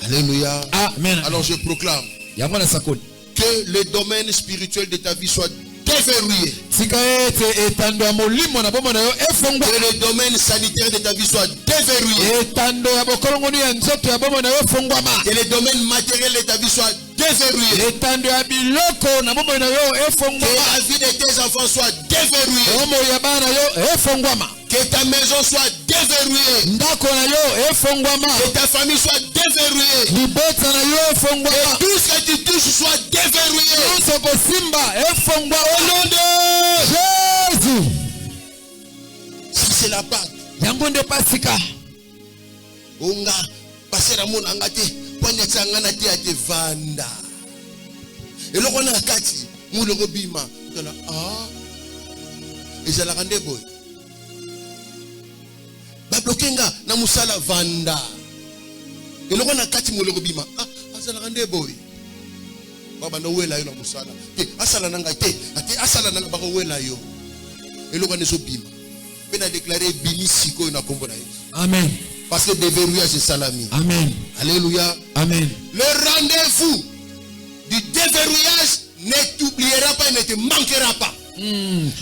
Alléluia. Amen. Alors je proclame Yango na sakoli. que le domaine spirituel de ta vie soit déverrouillé. Sika ete etando ya molimo na bomo na yo efongwa. Que le domaine sanitaire de ta vie soit déverrouillé. Etando ya bokolongoni ya nzoto ya bomo na yo efongwama. Que le domaine matériel de ta vie soit déverrouillé. Etando ya biloko na bomo na yo Que efongwama. la vie de tes enfants soit déverrouillée. Bomo ya bana na yo efongwama. Que ta maison soit déverrouillée. Ndako na yo efongwama. Que ta famille soit déverrouillée. Libota na yo efongwama. Que tout ce que tu touches soit déverrouillé. Nyonso kosimba efongwa Au nom de Jésus. ça, c'est la Pâque. Yango nde pasika. Onga pasera mona ngate ponya tsangana ti ate vanda. Eloko na kati muloko bima tola ezala kande boy. Ba blokenga na musala vanda. Eloko na kati muloko bima azala kande boy. Baba ndo wela yo na musala. Te asala nanga te ate asala nanga bako wela yo. Eloko na so bima. Pena déclarer bini siko na kombo na Yesu. Amen. Parce que déverrouillage c'est salami. Amen. Alléluia. Amen. Le rendez-vous du déverrouillage ne t'oubliera pas et ne te manquera pas.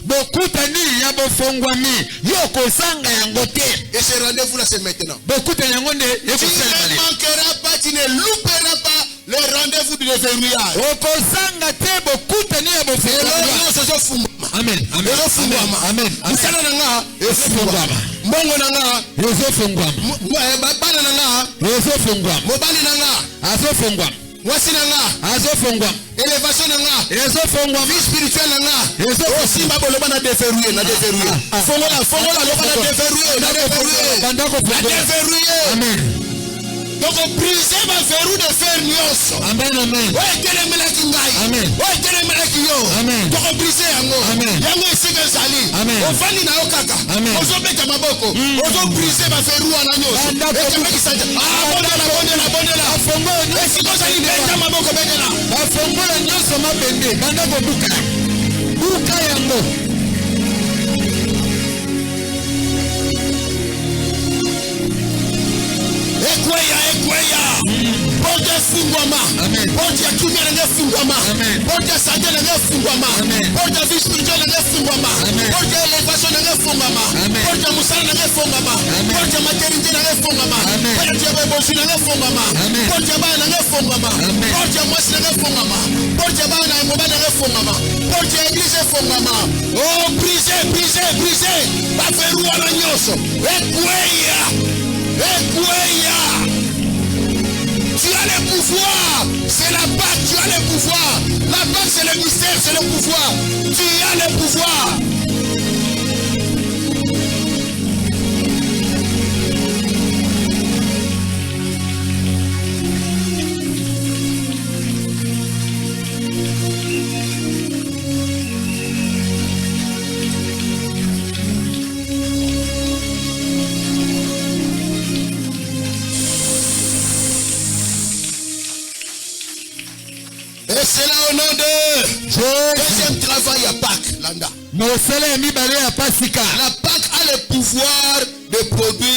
Bokutani ya bofongwami yo kozanga yango te. Et ce rendez-vous là c'est maintenant. Bokutani yango nde Tu ne manqueras pas, tu ne louperas pas le rendez-vous du déverrouillage. okozanga te bokutani ya bofongwami. Amen. Amen. Amen. Musala nanga efungwama. Mbongo nanga ezofongwama. bana nanga Ezofongwama. mobali nanga Azofongwama. mwasi nanga Azofongwama. élévation nanga Ezofongwama. vie spirituelle nanga Ezofongwama. simba boloba na déverrouiller na déverrouiller fongola loba na déverrouiller na déverrouiller Bandako na déverrouiller. Amen. Donc briser ma verrou de fer nyonso. Amen. Amen. Ouais telemelaki ngai. Amen. Ouais telemelaki yo. Amen. Donc briser yango. Amen. Yango esika ezali. Amen. Ofandi na yo kaka. Amen. Ozobeta maboko. Ozo briser ma verrou wana nyonso. Ekemeki sanja. Bondela. Afongola Esiko zali beta maboko betela. bafongola nyonso mabende banda kobuka buka yango. Ekweya. Porte fungwama. Porte ya kimia na fungwama. Porte ya santé na fungwama. Porte ya vie spirituelle na fungwama. Porte ya élévation na fungwama. Porte ya musala na fungwama. Porte ya maternité na fungwama. Porte ya bébé na fungwama. Porte ya bana na fungwama. Porte ya mwasi na fungwama. Porte ya bana ngoma na fungwama. Porte ya église fungwama. Oh, brisez. Ba feru ala nyoso. Ekweya. Tu as le pouvoir. C'est la Pâque, tu as le pouvoir. La Pâque, c'est le mystère, c'est le pouvoir. Tu as le pouvoir. Et c'est là au nom de deuxième travail à Pâques, Landa. La Pâque a le pouvoir de produire